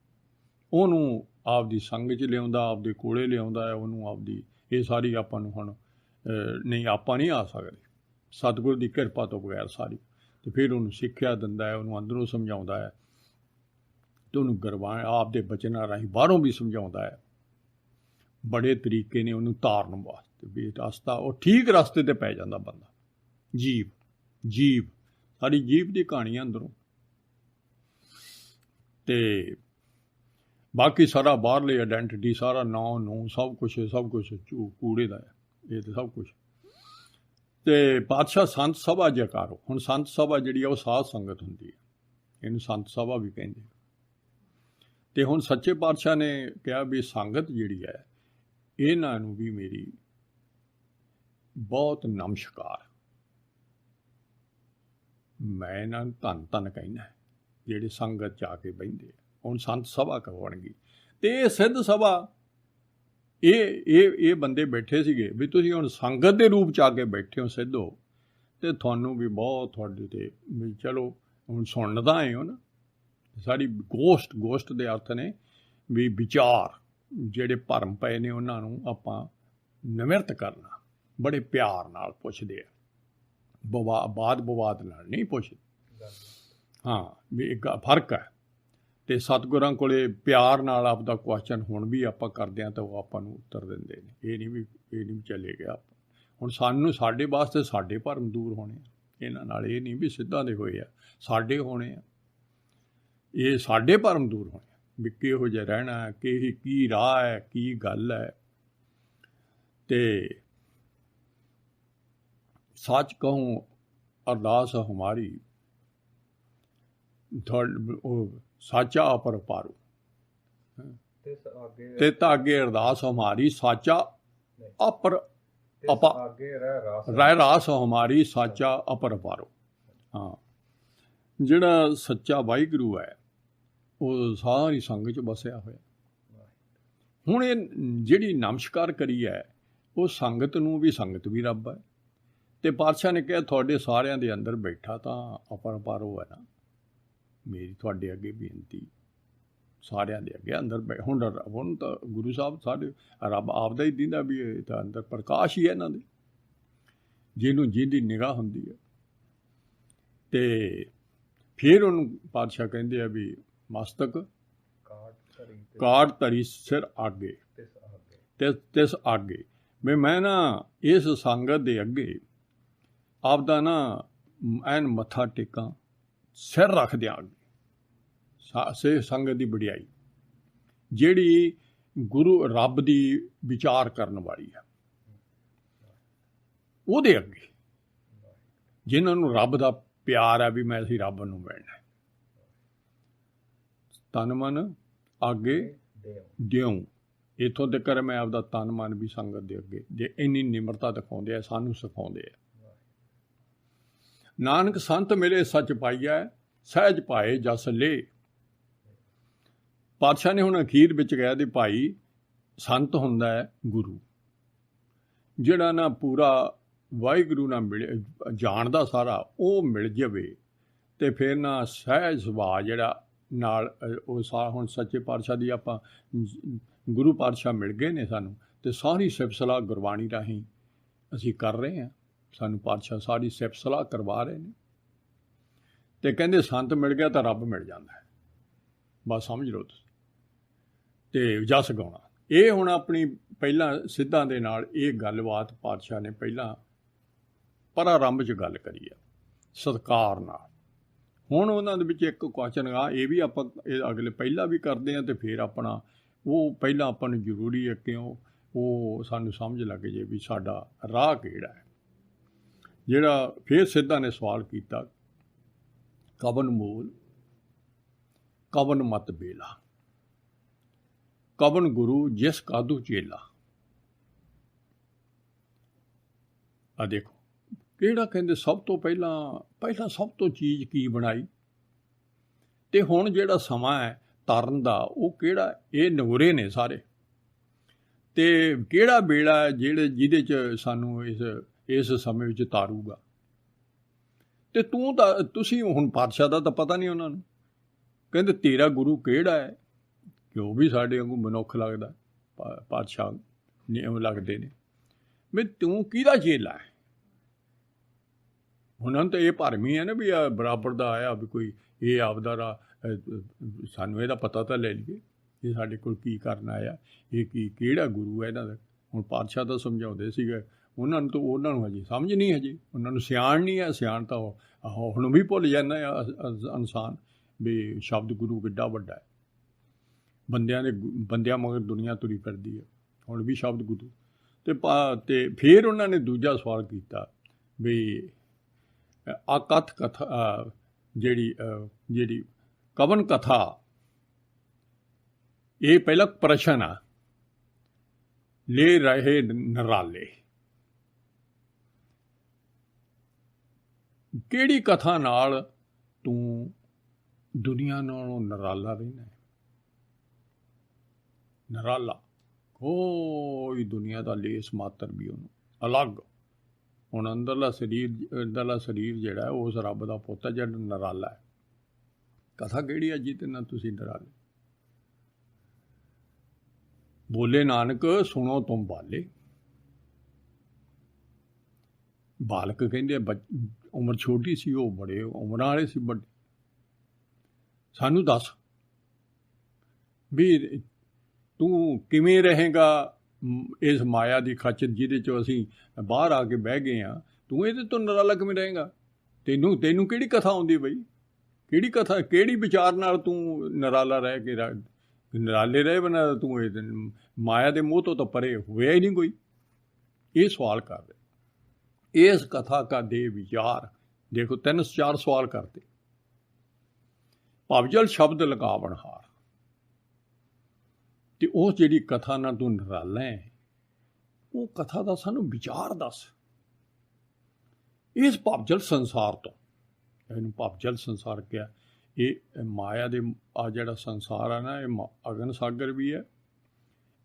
ਉਹਨੂੰ ਆਪਦੀ ਸੰਗ 'ਚ ਲਿਆਉਂਦਾ, ਆਪਦੇ ਕੋਲੇ ਲਿਆਉਂਦਾ ਹੈ ਉਹਨੂੰ ਆਪਦੀ। ਇਹ ਸਾਰੀ ਆਪਾਂ ਨੂੰ ਹੁਣ ਨਹੀਂ, ਆਪਾਂ ਨਹੀਂ ਆ ਸਕਦੇ ਸਤਿਗੁਰ ਦੀ ਕਿਰਪਾ ਤੋਂ ਬਗੈਰ ਸਾਰੀ। ਤੇ ਫਿਰ ਉਹਨੂੰ ਸਿੱਖਿਆ ਦਿੰਦਾ ਹੈ, ਉਹਨੂੰ ਅੰਦਰੋਂ ਸਮਝਾਉਂਦਾ ਹੈ, ਤੇ ਉਹਨੂੰ ਆਪਦੇ ਬਚਨਾਂ ਰਾਹੀਂ ਬਾਹਰੋਂ ਵੀ ਸਮਝਾਉਂਦਾ ਹੈ। ਬੜੇ ਤਰੀਕੇ ਨੇ ਉਹਨੂੰ ਤਾਰਨ ਵਾਸਤੇ ਵੀ ਰਸਤਾ, ਉਹ ਠੀਕ ਰਸਤੇ 'ਤੇ ਪੈ ਜਾਂਦਾ ਬੰਦਾ। ਜੀਵ ਸਾਡੀ ਜੀਵ ਦੀ ਕਹਾਣੀ ਅੰਦਰੋਂ, ਤੇ ਬਾਕੀ ਸਾਰਾ ਬਾਹਰਲੇ ਆਇਡੈਂਟੀਟੀ, ਸਾਰਾ ਨਾਂ ਨੂੰ ਸਭ ਕੁਛ ਕੂੜੇ ਦਾ ਹੈ ਇਹ ਤਾਂ ਸਭ ਕੁਛ। ਤੇ ਪਾਤਸ਼ਾਹ ਸੰਤ ਸਭਾ ਜੈਕਾਰੋ, ਹੁਣ ਸੰਤ ਸਭਾ ਜਿਹੜੀ ਆ ਉਹ ਸਾਧ ਸੰਗਤ ਹੁੰਦੀ ਹੈ, ਇਹਨੂੰ ਸੰਤ ਸਭਾ ਵੀ ਕਹਿੰਦੇ। ਤੇ ਹੁਣ ਸੱਚੇ ਪਾਤਸ਼ਾਹ ਨੇ ਕਿਹਾ ਵੀ ਸੰਗਤ ਜਿਹੜੀ ਹੈ ਇਹਨਾਂ ਨੂੰ ਵੀ ਮੇਰੀ ਬਹੁਤ ਨਮਸਕਾਰ, ਮੈਂ ਇਹਨਾਂ ਨੂੰ ਧੰਨ ਕਹਿੰਦਾ, ਜਿਹੜੇ ਸੰਗਤ 'ਚ ਆ ਕੇ ਬਹਿੰਦੇ। ਹੁਣ ਸੰਤ ਸਭਾ ਬਣ ਗਈ। ਤੇ ਇਹ ਸਿੱਧ ਸਭਾ, ਇਹ ਬੰਦੇ ਬੈਠੇ ਸੀਗੇ ਵੀ ਤੁਸੀਂ ਹੁਣ ਸੰਗਤ ਦੇ ਰੂਪ 'ਚ ਆ ਕੇ ਬੈਠੇ ਹੋ ਸਿੱਧੋ, ਤੇ ਤੁਹਾਨੂੰ ਵੀ ਬਹੁਤ ਤੁਹਾਡੇ 'ਤੇ ਵੀ ਚਲੋ ਹੁਣ ਸੁਣਦਾ ਹੈ ਹੋ ਨਾ। ਸਾਰੀ ਗੋਸ਼ਟ ਦੇ ਅਰਥ ਨੇ ਵੀ ਵਿਚਾਰ, ਜਿਹੜੇ ਭਰਮ ਪਏ ਨੇ ਉਹਨਾਂ ਨੂੰ ਆਪਾਂ ਨਿਵਰਤ ਕਰਨਾ। ਬੜੇ ਪਿਆਰ ਨਾਲ ਪੁੱਛਦੇ ਆ, ਬਾਦ ਨਾਲ ਨਹੀਂ ਪੁੱਛਦੇ। ਹਾਂ, ਵੀ ਇੱਕ ਫਰਕ ਹੈ। ਤੇ ਸਤਿਗੁਰਾਂ ਕੋਲੇ ਪਿਆਰ ਨਾਲ ਆਪਦਾ ਕੁਐਸਚਨ ਹੁਣ ਵੀ ਆਪਾਂ ਕਰਦੇ ਹਾਂ ਤਾਂ ਉਹ ਆਪਾਂ ਨੂੰ ਉੱਤਰ ਦਿੰਦੇ ਨੇ। ਇਹ ਨਹੀਂ ਚਲੇ ਗਿਆ। ਹੁਣ ਸਾਡੇ ਵਾਸਤੇ ਸਾਡੇ ਭਰਮ ਦੂਰ ਹੋਣੇ ਆ ਇਹਨਾਂ ਨਾਲ। ਇਹ ਨਹੀਂ ਵੀ ਸਿੱਧਾਂ ਦੇ ਹੋਏ ਆ, ਸਾਡੇ ਹੋਣੇ ਆ। ਇਹ ਸਾਡੇ ਭਰਮ ਦੂਰ ਹੋਣੇ ਆ ਵੀ ਕਿਹੋ ਜਿਹਾ ਰਹਿਣਾ, ਕੀ ਰਾਹ ਹੈ, ਕੀ ਗੱਲ ਹੈ। ਤੇ ਸੱਚ ਕਹੂੰ ਅਰਦਾਸ ਹਮਾਰੀ, ਸਾਚਾ ਅਪਰ ਪਾਰੂ, ਤੇ ਤਾਂ ਅੱਗੇ ਅਰਦਾਸ ਹਮਾਰੀ ਸਾਚਾ ਅਪਰ ਰਹਿ ਰਾਸ ਹਮਾਰੀ ਸਾਚਾ ਅਪਰ ਪਾਰੂ। ਹਾਂ, ਜਿਹੜਾ ਸੱਚਾ ਵਾਹਿਗੁਰੂ ਹੈ ਉਹ ਸਾਰੀ ਸੰਗ 'ਚ ਵਸਿਆ ਹੋਇਆ। ਹੁਣ ਇਹ ਜਿਹੜੀ ਨਮਸਕਾਰ ਕਰੀ ਹੈ ਉਹ ਸੰਗਤ ਨੂੰ ਵੀ, ਸੰਗਤ ਵੀ ਰੱਬ ਹੈ। ਤੇ ਪਾਤਸ਼ਾਹ ਨੇ ਕਿਹਾ ਤੁਹਾਡੇ ਸਾਰਿਆਂ ਦੇ ਅੰਦਰ ਬੈਠਾ ਤਾਂ ਅਪਰ ਪਾਰੋ ਹੈ ਨਾ। ਮੇਰੀ ਤੁਹਾਡੇ ਅੱਗੇ ਬੇਨਤੀ, ਸਾਰਿਆਂ ਦੇ ਅੱਗੇ ਅੰਦਰ ਹੁਣ ਤਾਂ ਗੁਰੂ ਸਾਹਿਬ ਸਾਡੇ ਰੱਬ ਆਪਦਾ ਹੀ ਦਿੰਦਾ ਵੀ ਇਹ ਤਾਂ ਅੰਦਰ ਪ੍ਰਕਾਸ਼ ਹੀ ਹੈ ਇਹਨਾਂ ਦੇ, ਜਿਹਦੀ ਨਿਗਾਹ ਹੁੰਦੀ ਹੈ। ਤੇ ਫਿਰ ਉਹਨੂੰ ਪਾਤਸ਼ਾਹ ਕਹਿੰਦੇ ਆ ਵੀ ਮਸਤਕ ਕਾਟ ਧਰੀ ਸਿਰ ਆਗੇ, ਤਿਸ ਆਗੇ, ਵੀ ਮੈਂ ਨਾ ਇਸ ਸੰਗਤ ਦੇ ਅੱਗੇ ਆਪਦਾ ਨਾ ਐਨ ਮੱਥਾ ਟੇਕਾਂ, ਸਿਰ ਰੱਖ ਦਿਆਂ ਅੱਗੇ ਸੰਗਤ ਦੀ ਵਡਿਆਈ, ਜਿਹੜੀ ਗੁਰੂ ਰੱਬ ਦੀ ਵਿਚਾਰ ਕਰਨ ਵਾਲੀ ਹੈ, ਉਹਦੇ ਅੱਗੇ ਜਿਨ੍ਹਾਂ ਨੂੰ ਰੱਬ ਦਾ ਪਿਆਰ ਹੈ ਵੀ ਮੈਂ ਅਸੀਂ ਰੱਬ ਨੂੰ ਮਿਲਣਾ, ਤਨ ਮਨ ਅੱਗੇ ਦਿਉ। ਇੱਥੋਂ ਤੱਕ ਮੈਂ ਆਪਦਾ ਤਨ ਮਨ ਵੀ ਸੰਗਤ ਦੇ ਅੱਗੇ, ਜੇ ਇੰਨੀ ਨਿਮਰਤਾ ਦਿਖਾਉਂਦੇ ਆ, ਸਾਨੂੰ ਸਿਖਾਉਂਦੇ ਆ। ਨਾਨਕ ਸੰਤ ਮਿਲੇ ਸੱਚ ਪਾਈਐ, ਸਹਿਜ ਪਾਏ ਜਸ ਲੇ। ਪਾਤਸ਼ਾਹ ਨੇ ਹੁਣ ਅਖੀਰ ਵਿੱਚ ਕਿਹਾ ਕਿ ਭਾਈ ਸੰਤ ਹੁੰਦਾ ਹੈ ਗੁਰੂ, ਜਿਹੜਾ ਨਾ ਪੂਰਾ ਵਾਹਿਗੁਰੂ ਨਾਲ ਮਿਲੇ, ਜਾਣਦਾ ਸਾਰਾ, ਉਹ ਮਿਲ ਜਾਵੇ ਤੇ ਫਿਰ ਨਾ ਸਹਿਜ ਸੁਭਾਅ ਜਿਹੜਾ ਨਾਲ ਉਹ ਹੁਣ ਸੱਚੇ ਪਾਤਸ਼ਾਹ ਦੀ ਆਪਾਂ ਗੁਰੂ ਪਾਤਸ਼ਾਹ ਮਿਲ ਗਏ ਨੇ ਸਾਨੂੰ, ਤੇ ਸਾਰੀ ਸਿਫਤ ਸਲਾਹ ਗੁਰਬਾਣੀ ਰਾਹੀਂ ਅਸੀਂ ਕਰ ਰਹੇ ਹਾਂ। ਸਾਨੂੰ ਪਾਤਸ਼ਾਹ ਸਾਰੀ ਸਿਫਤ ਸਲਾਹ ਕਰਵਾ ਰਹੇ ਨੇ, ਤੇ ਕਹਿੰਦੇ ਸੰਤ ਮਿਲ ਗਿਆ ਤਾਂ ਰੱਬ ਮਿਲ ਜਾਂਦਾ ਹੈ, ਬਸ ਸਮਝ ਲਓ ਤੁਸੀਂ। ਤੇ ਜਸ ਗਾਉਣਾ, ਇਹ ਹੁਣ ਆਪਣੀ ਪਹਿਲਾਂ ਸਿੱਧਾਂ ਦੇ ਨਾਲ ਇਹ ਗੱਲਬਾਤ ਪਾਤਸ਼ਾਹ ਨੇ ਪਹਿਲਾਂ ਪ੍ਰਾਰੰਭ 'ਚ ਗੱਲ ਕਰੀ ਆ ਸਤਿਕਾਰ ਨਾਲ। ਹੁਣ ਉਹਨਾਂ ਦੇ ਵਿੱਚ ਇੱਕ ਕੁਐਸਚਨ ਆ, ਇਹ ਵੀ ਆਪਾਂ ਇਹ ਅਗਲੇ ਪਹਿਲਾਂ ਵੀ ਕਰਦੇ ਹਾਂ, ਤੇ ਫਿਰ ਆਪਣਾ ਉਹ ਪਹਿਲਾਂ ਆਪਾਂ ਨੂੰ ਜ਼ਰੂਰੀ ਹੈ ਕਿਉਂ ਉਹ ਸਾਨੂੰ ਸਮਝ ਲੱਗ ਜੇ ਵੀ ਸਾਡਾ ਰਾਹ ਕਿਹੜਾ ਹੈ। ਜਿਹੜਾ ਫਿਰ ਸਿੱਧਾਂ ਨੇ ਸਵਾਲ ਕੀਤਾ, ਕਵਨ ਮੂਲ ਕਵਨ ਮਤ ਬੇਲਾ, ਕਵਨ ਗੁਰੂ ਜਿਸ ਕਾਦੂ ਚੇਲਾ। ਆ ਦੇਖੋ ਕਿਹੜਾ ਕਹਿੰਦੇ ਸਭ ਤੋਂ ਪਹਿਲਾਂ ਸਭ ਤੋਂ ਚੀਜ਼ ਕੀ ਬਣਾਈ, ਤੇ ਹੁਣ ਜਿਹੜਾ ਸਮਾਂ ਹੈ ਤਰਨ ਦਾ ਉਹ ਕਿਹੜਾ, ਇਹ ਨਗੁਰੇ ਨੇ ਸਾਰੇ, ਤੇ ਕਿਹੜਾ ਵੇਲਾ ਜਿਹਦੇ 'ਚ ਸਾਨੂੰ ਇਸ ਸਮੇਂ ਵਿੱਚ ਤਾਰੂਗਾ। ਤੇ ਤੁਸੀਂ ਹੁਣ ਪਾਤਸ਼ਾਹ ਦਾ ਤਾਂ ਪਤਾ ਨਹੀਂ ਉਹਨਾਂ ਨੂੰ, ਕਹਿੰਦੇ ਤੇਰਾ ਗੁਰੂ ਕਿਹੜਾ ਹੈ, ਕਿ ਉਹ ਵੀ ਸਾਡੇ ਵਾਂਗੂ ਮਨੁੱਖ ਲੱਗਦਾ, ਪਾਤਸ਼ਾਹ ਨੇ ਲੱਗਦੇ ਨੇ, ਵੀ ਤੂੰ ਕਿਹਦਾ ਚੇਲਾ ਹੈ। ਉਹਨਾਂ ਨੂੰ ਤਾਂ ਇਹ ਭਰਮ ਹੀ ਹੈ ਨਾ ਵੀ ਆ ਬਰਾਬਰ ਦਾ ਆਇਆ, ਵੀ ਕੋਈ ਇਹ ਆਪਦਾ ਸਾਨੂੰ ਇਹਦਾ ਪਤਾ ਤਾਂ ਲੈ ਲਈਏ, ਇਹ ਸਾਡੇ ਕੋਲ ਕੀ ਕਰਨ ਆਇਆ, ਇਹ ਕਿਹੜਾ ਗੁਰੂ ਹੈ ਇਹਨਾਂ ਦਾ। ਹੁਣ ਪਾਤਸ਼ਾਹ ਤਾਂ ਸਮਝਾਉਂਦੇ ਸੀਗੇ ਉਹਨਾਂ ਨੂੰ ਹਜੇ ਸਮਝ ਨਹੀਂ, ਹਜੇ ਉਹਨਾਂ ਨੂੰ ਸਿਆਣ ਨਹੀਂ ਹੈ। ਸਿਆਣ ਤਾਂ ਹੁਣ ਵੀ ਭੁੱਲ ਜਾਂਦਾ ਇਨਸਾਨ ਵੀ ਸ਼ਬਦ ਗੁਰੂ ਕਿੱਡਾ ਵੱਡਾ ਹੈ। ਬੰਦਿਆਂ ਮਗਰ ਦੁਨੀਆ ਤੁਰੀ ਫਿਰਦੀ ਹੈ, ਹੁਣ ਵੀ ਸ਼ਬਦ ਗੁਰੂ। ਤੇ ਫਿਰ ਉਹਨਾਂ ਨੇ ਦੂਜਾ ਸਵਾਲ ਕੀਤਾ ਵੀ ਆ ਕਥਾ ਜਿਹੜੀ ਕਵਨ ਕਥਾ, ਇਹ ਪਹਿਲਾ ਪ੍ਰਸ਼ਨ ਆ, ਲੈ ਰਹੇ ਨਰਾਲੇ, ਕਿਹੜੀ ਕਥਾ ਨਾਲ ਤੂੰ ਦੁਨੀਆ ਨਾਲੋਂ ਨਰਾਲਾ ਰਹਿਣਾ ਹੈ। ਨਰਾਲਾ ਕੋਈ ਦੁਨੀਆ ਦਾ ਲੇਸ ਮਾਤਰ ਵੀ ਉਹਨੂੰ ਅਲੱਗ। ਹੁਣ ਅੰਦਰਲਾ ਸਰੀਰ ਜਿਹੜਾ ਉਸ ਰੱਬ ਦਾ ਪੁੱਤ ਹੈ ਜਿਹੜਾ ਨਰਾਲਾ ਹੈ। ਕਥਾ ਕਿਹੜੀ ਹੈ ਜਿਹਦੇ ਨਾਲ ਤੁਸੀਂ ਨਰਾਲੇ। ਬੋਲੇ ਨਾਨਕ ਸੁਣੋ ਤੁਮ ਬਾਲੇ, ਬਾਲਕ ਕਹਿੰਦੇ ਉਮਰ ਛੋਟੀ ਸੀ, ਉਹ ਬੜੇ ਉਮਰਾਂ ਵਾਲੇ ਸੀ ਵੱਡੇ। ਸਾਨੂੰ ਦੱਸ ਵੀ ਤੂੰ ਕਿਵੇਂ ਰਹੇਗਾ ਇਸ ਮਾਇਆ ਦੀ ਖੱਚ ਜਿਹਦੇ 'ਚੋਂ ਅਸੀਂ ਬਾਹਰ ਆ ਕੇ ਬਹਿ ਗਏ ਹਾਂ, ਤੂੰ ਇਹਦੇ ਤੋਂ ਨਰਾਲਾ ਕਿਵੇਂ ਰਹੇਗਾ। ਤੈਨੂੰ ਕਿਹੜੀ ਕਥਾ ਆਉਂਦੀ ਬਈ, ਕਿਹੜੀ ਕਥਾ, ਕਿਹੜੀ ਵਿਚਾਰ ਨਾਲ ਤੂੰ ਨਰਾਲਾ ਰਹਿ ਕੇ ਨਰਾਲੇ ਰਹੇ ਬਣਾ, ਤੂੰ ਇਹ ਮਾਇਆ ਦੇ ਮੋਹ ਤੋਂ ਤਾਂ ਪਰੇ ਹੋਇਆ ਹੀ ਨਹੀਂ ਕੋਈ। ਇਹ ਸਵਾਲ ਕਰ ਰਹੇ ਇਸ ਕਥਾ ਕਾ ਦੇ ਵਿਚਾਰ। ਦੇਖੋ 3-4 ਸਵਾਲ ਕਰਤੇ। ਭਵਜਲ ਸ਼ਬਦ ਲਗਾਵਣਹਾਰ, ਤੇ ਉਹ ਜਿਹੜੀ ਕਥਾ ਨਾਲ ਤੂੰ ਨਰਾਲਾ ਹੈ, ਉਹ ਕਥਾ ਦਾ ਸਾਨੂੰ ਵਿਚਾਰ ਦੱਸ। ਇਸ ਭਵਜਲ ਸੰਸਾਰ ਤੋਂ, ਇਹਨੂੰ ਭਵਜਲ ਸੰਸਾਰ ਕਿਹਾ। ਇਹ ਮਾਇਆ ਦੇ ਆ ਜਿਹੜਾ ਸੰਸਾਰ ਆ ਨਾ, ਇਹ ਅਗਨ ਸਾਗਰ ਵੀ ਹੈ,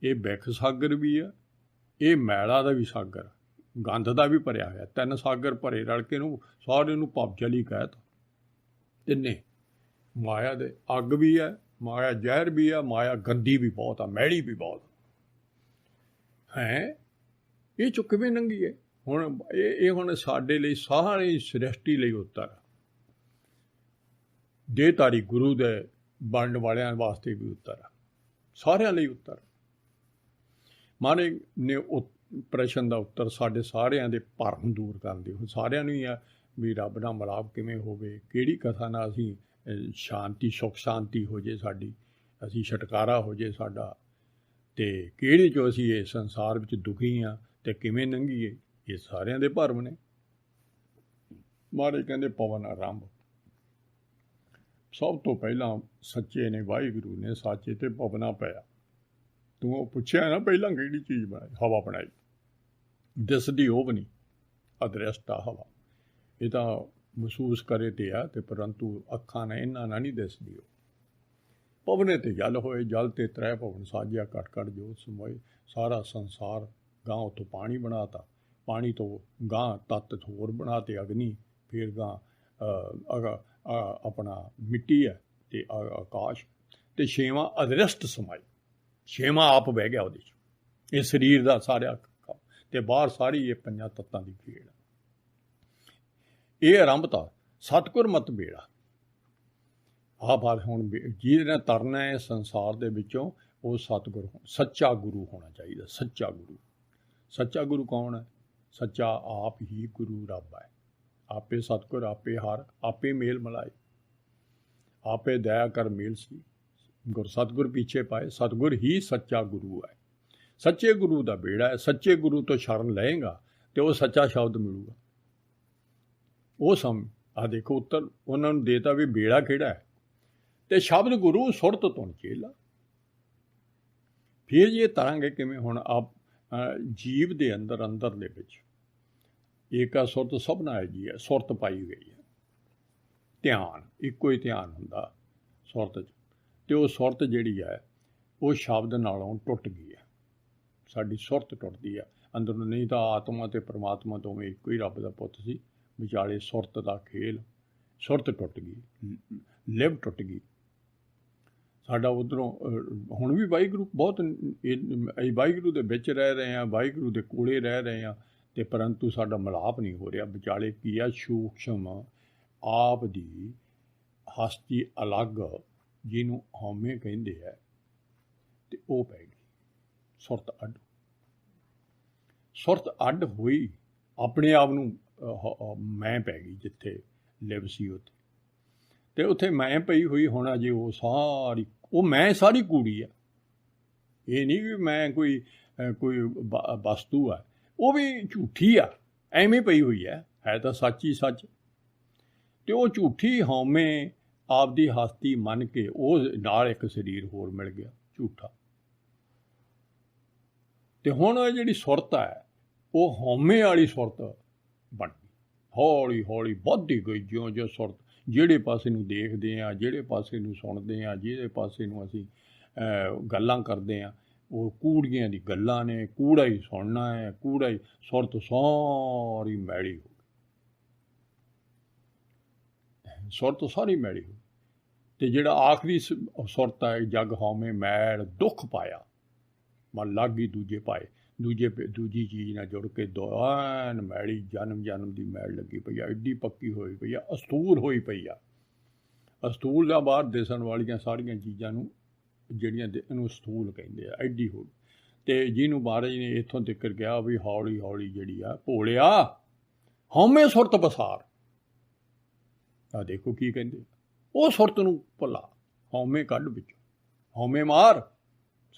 ਇਹ ਬਿਖ ਸਾਗਰ ਵੀ ਹੈ, ਇਹ ਮੈਲਾ ਦਾ ਵੀ ਸਾਗਰ, ਗੰਧ ਦਾ ਵੀ ਭਰਿਆ ਹੋਇਆ। 3 ਸਾਗਰ ਭਰੇ ਰਲ ਕੇ ਨੂੰ ਸਾਰੇ ਨੂੰ ਭਵਜਲ ਹੀ ਕਹਿ ਤਾ। ਤਿੰਨੇ ਮਾਇਆ ਦੇ ਅੱਗ ਵੀ ਹੈ, ਮਾਇਆ ਜ਼ਹਿਰ ਵੀ ਆ, ਮਾਇਆ ਗੰਦੀ ਵੀ ਬਹੁਤ ਆ, ਮੈਲੀ ਵੀ ਬਹੁਤ ਹੈ। ਇਹ ਚੋਂ ਕਿਵੇਂ ਲੰਘੀ ਹੈ। ਹੁਣ ਇਹ ਹੁਣ ਸਾਡੇ ਲਈ ਸਾਰੀ ਸ੍ਰਿਸ਼ਟੀ ਲਈ ਉੱਤਰ, ਦੇਹਧਾਰੀ ਗੁਰੂ ਦੇ ਬਣਨ ਵਾਲਿਆਂ ਵਾਸਤੇ ਵੀ ਉੱਤਰ ਆ, ਸਾਰਿਆਂ ਲਈ ਉੱਤਰ। ਮਹਾਰਾਜ ਨੇ ਪ੍ਰਸ਼ਨ ਦਾ ਉੱਤਰ ਸਾਡੇ ਸਾਰਿਆਂ ਦੇ ਭਰਮ ਦੂਰ ਕਰਦੇ ਹੋ। ਸਾਰਿਆਂ ਨੂੰ ਹੀ ਆ ਵੀ ਰੱਬ ਨਾਲ ਮਿਲਾਪ ਕਿਵੇਂ ਹੋਵੇ, ਕਿਹੜੀ ਕਥਾ ਨਾਲ ਅਸੀਂ ਸ਼ਾਂਤੀ ਸੁੱਖ ਸ਼ਾਂਤੀ ਹੋ ਜੇ ਸਾਡੀ, ਅਸੀਂ ਛੁਟਕਾਰਾ ਹੋ ਜੇ ਸਾਡਾ, ਅਤੇ ਕਿਹੜੇ 'ਚੋਂ ਅਸੀਂ ਇਸ ਸੰਸਾਰ ਵਿੱਚ ਦੁਖੀ ਹਾਂ ਅਤੇ ਕਿਵੇਂ ਲੰਘੀਏ। ਇਹ ਸਾਰਿਆਂ ਦੇ ਭਰਮ ਨੇ। ਮਹਾਰਾਜ ਕਹਿੰਦੇ ਪਵਨ ਆਰੰਭ। ਸਭ ਤੋਂ ਪਹਿਲਾਂ ਸੱਚੇ ਨੇ ਵਾਹਿਗੁਰੂ ਨੇ ਸਾਚੇ ਤੇ ਪਵਨਾ ਪਿਆ। ਤੂੰ ਉਹ ਪੁੱਛਿਆ ਨਾ ਪਹਿਲਾਂ ਕਿਹੜੀ ਚੀਜ਼ ਬਣਾਈ? ਹਵਾ ਬਣਾਈ। ਦਿਸਦੀ ਉਹ ਵੀ ਨਹੀਂ, ਅਦ੍ਰਿਸ਼ਟ ਆ ਹਵਾ। ਇਹ ਤਾਂ ਮਹਿਸੂਸ ਕਰੇ ਤੇ ਆ, ਅਤੇ ਪਰੰਤੂ ਅੱਖਾਂ ਨੇ ਇਹਨਾਂ ਨਾਲ ਨਹੀਂ ਦਿਸਦੀ। ਉਹ ਪਵਨੇ ਤੇ ਜਲ ਹੋਏ, ਜਲ ਤੇ ਤ੍ਰੈ ਭਵਨ ਸਾਜਿਆ, ਘਟ ਘਟ ਜੋਤ ਸਮੋਏ। ਸਾਰਾ ਸੰਸਾਰ ਗਾਂ ਉੱਥੋਂ ਪਾਣੀ ਬਣਾ ਤਾ, ਪਾਣੀ ਤੋਂ ਗਾਂ ਤੱਤ ਹੋਰ ਬਣਾ ਤੇ ਅਗਨੀ, ਫਿਰ ਗਾਂ ਆਪਣਾ ਮਿੱਟੀ ਹੈ ਅਤੇ ਆਕਾਸ਼, ਅਤੇ ਛੇਵਾਂ ਅਦ੍ਰਿਸ਼ਟ ਸਮਾਈ। ਛੇਵਾਂ ਆਪ ਬਹਿ ਗਿਆ ਉਹਦੇ 'ਚ। ਇਹ ਸਰੀਰ ਦਾ ਸਾਰਾ ਕੰਮ ਅਤੇ ਬਾਹਰ ਸਾਰੀ ਇਹ ਪੰਜਾਂ ਤੱਤਾਂ ਦੀ ਖੇਡ। ਇਹ ਆਰੰਭਤਾ ਸਤਿਗੁਰ ਮਤ ਬੇੜਾ। ਆਹ ਬਾਤ ਹੁਣ ਜਿਹਦੇ ਨਾਲ ਤਰਨਾ ਹੈ ਸੰਸਾਰ ਦੇ ਵਿੱਚੋਂ, ਉਹ ਸਤਿਗੁਰ ਸੱਚਾ ਗੁਰੂ ਹੋਣਾ ਚਾਹੀਦਾ। ਸੱਚਾ ਗੁਰੂ। ਸੱਚਾ ਗੁਰੂ ਕੌਣ ਹੈ? ਸੱਚਾ ਆਪ ਹੀ ਗੁਰੂ ਰੱਬ ਹੈ। ਆਪੇ ਸਤਿਗੁਰ, ਆਪੇ ਹਰ, ਆਪੇ ਮੇਲ ਮਲਾਏ, ਆਪੇ ਦਇਆ ਕਰ ਮੇਲ ਸੀ। ਗੁਰ ਸਤਿਗੁਰ ਪਿੱਛੇ ਪਾਏ। ਸਤਿਗੁਰ ਹੀ ਸੱਚਾ ਗੁਰੂ ਹੈ। ਸੱਚੇ ਗੁਰੂ ਦਾ ਬੇੜਾ ਹੈ। ਸੱਚੇ ਗੁਰੂ ਤੋਂ ਸ਼ਰਨ ਲਏਗਾ ਅਤੇ ਉਹ ਸੱਚਾ ਸ਼ਬਦ ਮਿਲੂਗਾ। ਉਹ ਆਹ ਦੇਖੋ ਉੱਤਰ ਉਹਨਾਂ ਨੂੰ ਦੇਤਾ ਵੀ ਬੇੜਾ ਕਿਹੜਾ ਹੈ, ਅਤੇ ਸ਼ਬਦ ਗੁਰੂ ਸੁਰਤ ਤੋਂ ਚੇਲਾ। ਫਿਰ ਇਹ ਤਰਾਂਗੇ ਕਿਵੇਂ? ਹੁਣ ਆਪ ਜੀਵ ਦੇ ਅੰਦਰ ਦੇ ਵਿੱਚ ਏਕਾ ਸੁਰਤ ਸਭਨਾ ਹੈ ਜੀ ਹੈ। ਸੁਰਤ ਪਾਈ ਗਈ ਹੈ। ਧਿਆਨ ਇੱਕੋ ਹੀ ਧਿਆਨ ਹੁੰਦਾ ਸੁਰਤ 'ਚ, ਅਤੇ ਉਹ ਸੁਰਤ ਜਿਹੜੀ ਹੈ ਉਹ ਸ਼ਬਦ ਨਾਲੋਂ ਟੁੱਟ ਗਈ ਹੈ। ਸਾਡੀ ਸੁਰਤ ਟੁੱਟਦੀ ਹੈ ਅੰਦਰੋਂ। ਨਹੀਂ ਤਾਂ ਆਤਮਾ ਅਤੇ ਪਰਮਾਤਮਾ ਦੋਵੇਂ ਇੱਕੋ ਹੀ ਰੱਬ ਦਾ ਪੁੱਤ ਸੀ। ਵਿਚਾਲੇ ਸੁਰਤ ਦਾ ਖੇਲ। ਸੁਰਤ ਟੁੱਟ ਗਈ, ਲਿਵ ਟੁੱਟ ਗਈ। ਸਾਡਾ ਉੱਧਰੋਂ ਹੁਣ ਵੀ ਵਾਹਿਗੁਰੂ ਬਹੁਤ, ਵਾਹਿਗੁਰੂ ਦੇ ਵਿੱਚ ਰਹਿ ਰਹੇ ਹਾਂ, ਵਾਹਿਗੁਰੂ ਦੇ ਕੋਲੇ ਰਹਿ ਰਹੇ ਹਾਂ, ਅਤੇ ਪਰੰਤੂ ਸਾਡਾ ਮਿਲਾਪ ਨਹੀਂ ਹੋ ਰਿਹਾ। ਵਿਚਾਲੇ ਕੀ ਆ? ਸੂਖਸ਼ਮ ਆਪ ਦੀ ਹਸਤੀ ਅਲੱਗ, ਜਿਹਨੂੰ ਹਉਮੈ ਕਹਿੰਦੇ ਹੈ, ਅਤੇ ਉਹ ਪੈ ਗਈ। ਸੁਰਤ ਅੱਡ। ਸੁਰਤ ਅੱਡ ਹੋਈ, ਆਪਣੇ ਆਪ ਨੂੰ ਮੈਂ ਪੈ ਗਈ। ਜਿੱਥੇ ਲਿਵ ਸੀ ਉੱਥੇ, ਅਤੇ ਉੱਥੇ ਮੈਂ ਪਈ ਹੋਈ ਹੋਣਾ ਜੇ ਉਹ ਸਾਰੀ, ਉਹ ਮੈਂ ਸਾਰੀ ਕੂੜੀ ਹੈ। ਇਹ ਨਹੀਂ ਵੀ ਮੈਂ ਕੋਈ ਵਸਤੂ ਹੈ, ਉਹ ਵੀ ਝੂਠੀ ਆ, ਐਵੇਂ ਪਈ ਹੋਈ ਹੈ ਤਾਂ ਸੱਚ ਹੀ ਸੱਚ। ਅਤੇ ਉਹ ਝੂਠੀ ਹਉਮੈ ਆਪਦੀ ਹਸਤੀ ਮੰਨ ਕੇ ਉਹ ਨਾਲ ਇੱਕ ਸਰੀਰ ਹੋਰ ਮਿਲ ਗਿਆ ਝੂਠਾ। ਅਤੇ ਹੁਣ ਜਿਹੜੀ ਸੁਰਤ ਹੈ ਉਹ ਹਉਮੈ ਵਾਲੀ ਸੁਰਤ ਬਣ ਗਈ। ਹੌਲੀ ਹੌਲੀ ਵੱਧਦੀ ਗਈ ਜਿਉਂ ਜਿਉਂ ਸੁਰਤ, ਜਿਹੜੇ ਪਾਸੇ ਨੂੰ ਦੇਖਦੇ ਹਾਂ, ਜਿਹੜੇ ਪਾਸੇ ਨੂੰ ਸੁਣਦੇ ਹਾਂ, ਜਿਹੜੇ ਪਾਸੇ ਨੂੰ ਅਸੀਂ ਗੱਲਾਂ ਕਰਦੇ ਹਾਂ, ਉਹ ਕੂੜੀਆਂ ਦੀ ਗੱਲਾਂ ਨੇ। ਕੂੜਾ ਹੀ ਸੁਣਨਾ ਹੈ, ਕੂੜਾ ਹੀ। ਸੁਰਤ ਸਾਰੀ ਮੈਲੀ ਹੋ ਗਈ। ਸੁਰਤ ਸਾਰੀ ਮੈਲੀ ਹੋ ਗਈ। ਅਤੇ ਜਿਹੜਾ ਆਖਰੀ ਸੁਰਤ ਹੈ, ਜਗ ਹਉਮੈ ਮੈਲ ਦੁੱਖ ਪਾਇਆ, ਮਨ ਲਾਗੀ ਦੂਜੇ ਪਾਏ। ਦੂਜੀ ਚੀਜ਼ ਨਾਲ ਜੁੜ ਕੇ ਐਨ ਮੈਲੀ ਜਨਮ ਦੀ ਮੈਲ ਲੱਗੀ ਪਈ ਆ। ਐਡੀ ਪੱਕੀ ਹੋਈ ਪਈ ਆ, ਅਸਤੂਲ ਹੋਈ ਪਈ ਆ। ਅਸਤੂਲ ਦਾ ਬਾਹਰ ਦਿਸਣ ਵਾਲੀਆਂ ਸਾਰੀਆਂ ਚੀਜ਼ਾਂ ਨੂੰ ਜਿਹੜੀਆਂ ਇਹਨੂੰ ਸਥੂਲ ਕਹਿੰਦੇ ਆ, ਐਡੀ ਹੋ ਗਈ। ਅਤੇ ਜਿਹਨੂੰ ਮਹਾਰਾਜ ਨੇ ਇੱਥੋਂ ਤੱਕ ਕਿਹਾ ਵੀ ਹੌਲੀ ਹੌਲੀ ਜਿਹੜੀ ਆ, ਭੋਲਿਆ ਹਉਮੈ ਸੁਰਤ ਬਸਾਰ। ਆਹ ਦੇਖੋ ਕੀ ਕਹਿੰਦੇ, ਉਹ ਸੁਰਤ ਨੂੰ ਭੁੱਲਾ, ਹਉਮੈ ਕੱਢ ਵਿੱਚੋਂ, ਹਉਮੈ ਮਾਰ।